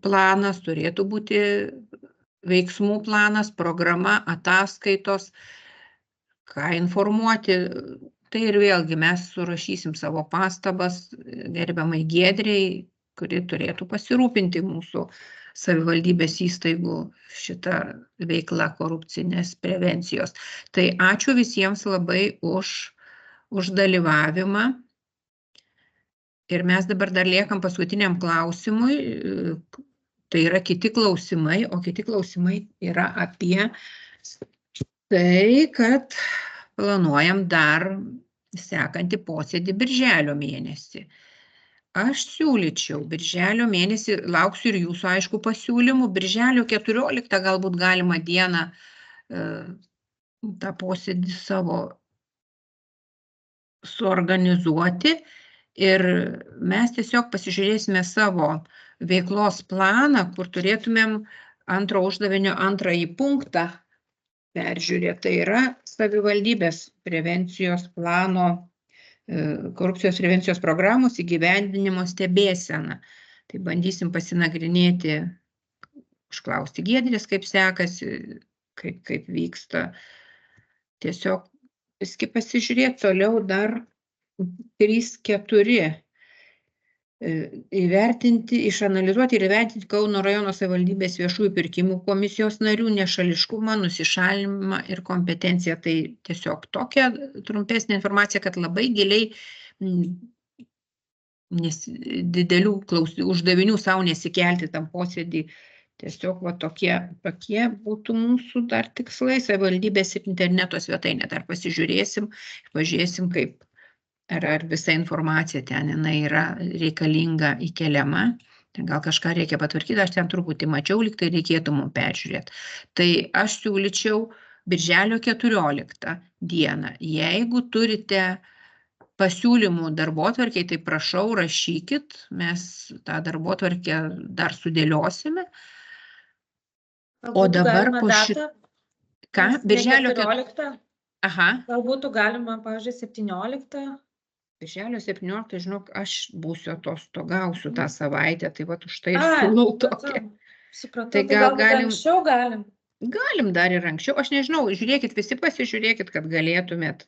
planas, turėtų būti veiksmų planas, programa, ataskaitos, ką informuoti. Tai ir vėlgi mes surašysim savo pastabas gerbiamai Giedrei, kuri turėtų pasirūpinti mūsų savivaldybės įstaigų šitą veiklą korupcinės prevencijos. Tai ačiū visiems labai už dalyvavimą. Ir mes dabar dar liekam paskutiniam klausimui. Tai yra kiti klausimai, o kiti klausimai yra apie tai, kad planuojam dar sekantį posėdį birželio mėnesį. Aš siūlyčiau birželio mėnesį, lauksiu ir jūsų aišku pasiūlymų, birželio 14 galbūt galima dieną tą posėdį savo suorganizuoti ir mes tiesiog pasižiūrėsime savo veiklos planą, kur turėtumėm antro uždavinio antrąjį punktą peržiūrėti. Tai yra savivaldybės prevencijos plano korupcijos prevencijos programos įgyvendinimo stebėsena. Tai bandysim pasinagrinėti, užklausti Giedrės, kaip sekasi, kaip vyksta. Tiesiog visgi pasižiūrėti toliau dar 3-4. Įvertinti, išanalizuoti ir įvertinti Kauno rajono savivaldybės viešųjų pirkimų komisijos narių nešališkumą, nusišalinimą ir kompetenciją. Tai tiesiog tokia trumpesnė informacija, kad labai giliai didelių uždavinių savo nesikelti tam posėdį. Tiesiog tokie būtų mūsų dar tikslai. Savivaldybės ir interneto svetainė dar pasižiūrėsim, pažiūrėsim, kaip ar visa informacija ten yra reikalinga įkeliama. Gal kažką reikia patvarkyti, aš ten truputį mačiau, lyg tai reikėtų mums peržiūrėti. Tai aš siūlyčiau birželio 14 dieną. Jeigu turite pasiūlymų darbotvarkei, tai prašau, rašykit, mes tą darbotvarkę dar sudėliosime. O dabar po šitą. Ką? Birželio 14. Aha. Gal būtų galima, pavyzdžiui, 17. Birželio 17, žinok, aš būsiu atostogausiu tą savaitę, tai va už tai ir siūlau tokią. Supratau, Tai gal galim... anksčiau galim. Galim dar ir anksčiau, aš nežinau, žiūrėkit, visi pasižiūrėkit, kad galėtumėt.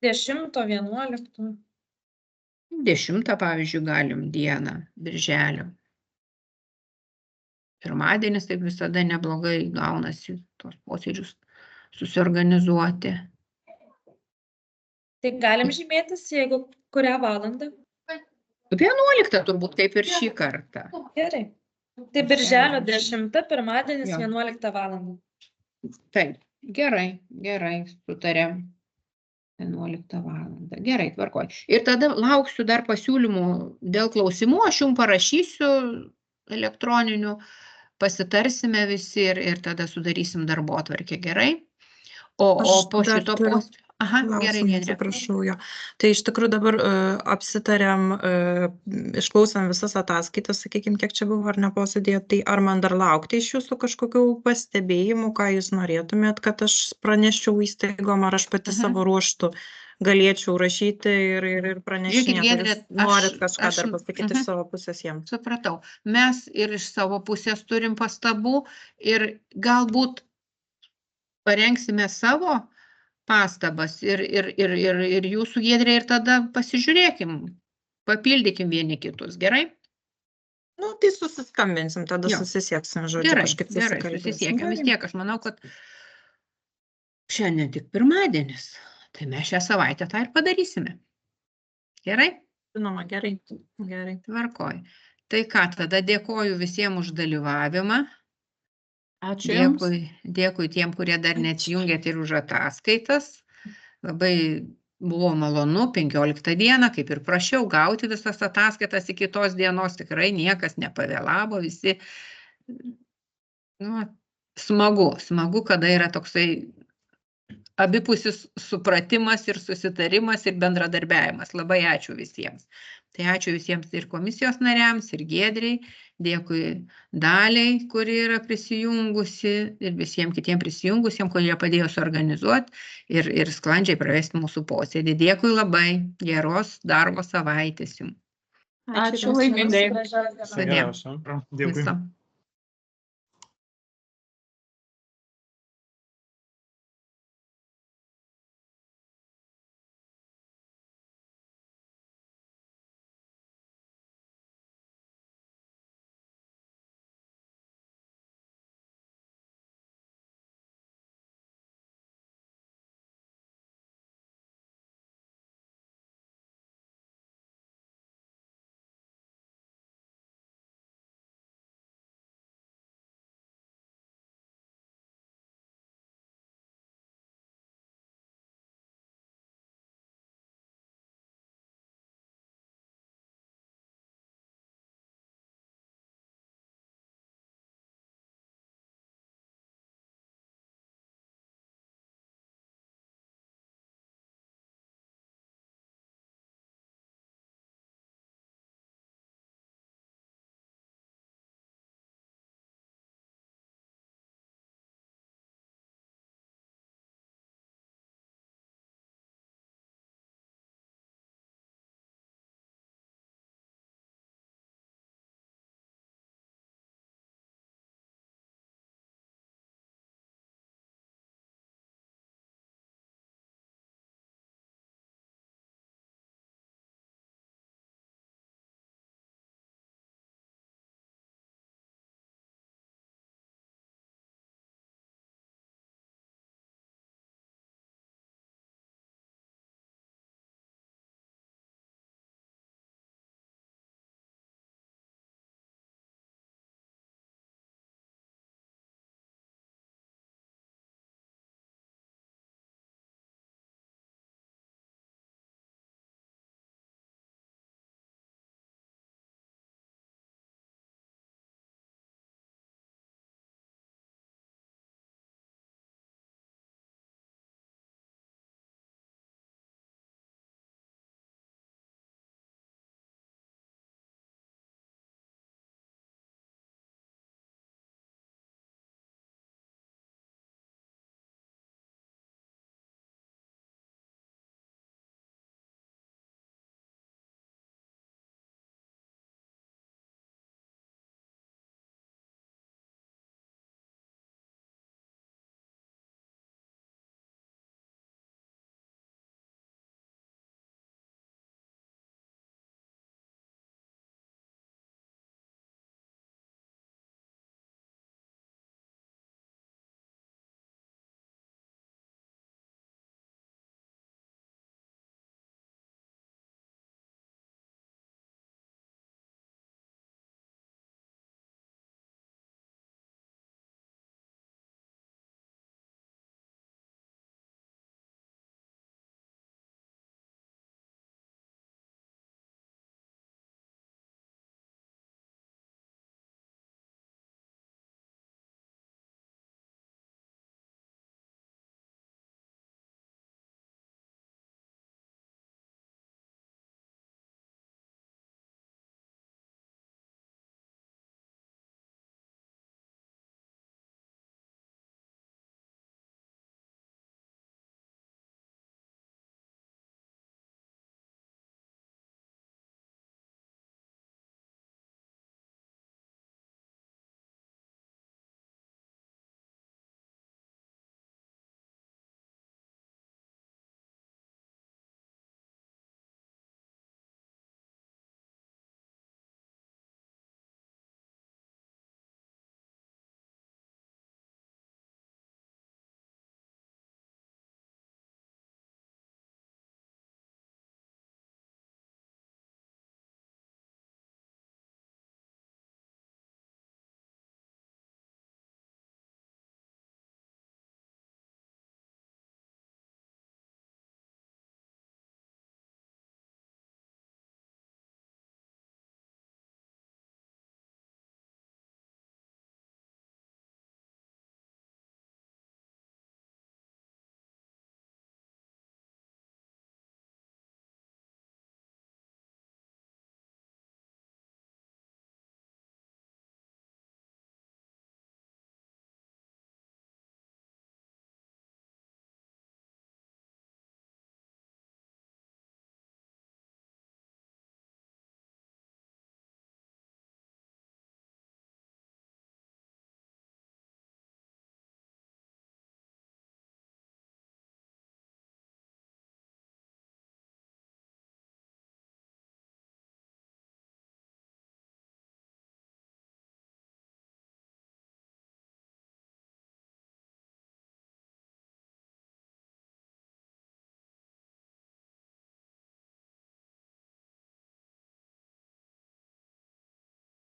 10, 11. 10, pavyzdžiui, galim dieną, birželio. Pirmadienis taip visada neblogai gaunasi tos posėdžius susiorganizuoti. Tai galim žymėtis, jeigu kurią valandą? 11 turbūt kaip ir šį kartą. Gerai. Tai birželio 10, pirmadienis 11 valandą. Taip, gerai, sutarėm. 11 valandą. Gerai, tvarkoj. Ir tada lauksiu dar pasiūlymų dėl klausimų, aš jums parašysiu elektroniniu, pasitarsime visi ir tada sudarysim darbotvarkę, gerai? O po šito posėdžio. Aha, gerai, atsiprašau jo. Tai iš tikrųjų dabar apsitarėm, išklausėm visas ataskaitas, sakykime, kiek čia buvo ar ne posėdėje, tai ar man dar laukti iš jūsų kažkokių pastebėjimų, ką jūs norėtumėt, kad aš praneščiau įstaigom, ar aš pati savo ruoštų galėčiau rašyti ir pranešinėti. Norit kažką dar pasakyti iš savo pusės jiems? Supratau. Mes ir iš savo pusės turim pastabų ir galbūt parengsime savo pastabas ir jūsų, Giedrė, ir tada pasižiūrėkim, papildykim vieni kitus, gerai? Nu, tai susiskambinsim, tada susisieksim, žodžiu, kažkaip susisieksim, vis tiek, aš manau, kad šiandien tik pirmadienis, tai mes šią savaitę tą ir padarysime. Gerai? Žinoma, gerai. Tvarkoj. Tai ką, tada dėkoju visiems už dalyvavimą. Ačiū jums. Dėkui tiem, kurie dar neatsijungėt ir už ataskaitas. Labai buvo malonu 15 dieną, kaip ir prašiau, gauti visas ataskaitas iki tos dienos. Tikrai niekas nepavėlavo, visi. Smagu, kada yra toksai abipusis supratimas ir susitarimas ir bendradarbiavimas. Labai ačiū visiems. Tai ačiū visiems ir komisijos nariams, ir Giedrei, dėkui Daliai, kuri yra prisijungusi, ir visiems kitiems prisijungusiems, kurie padėjo suorganizuoti ir sklandžiai pravesti mūsų posėdį. Dėkui labai, geros darbo savaitės jums. Ačiū laimingai. Dėkui.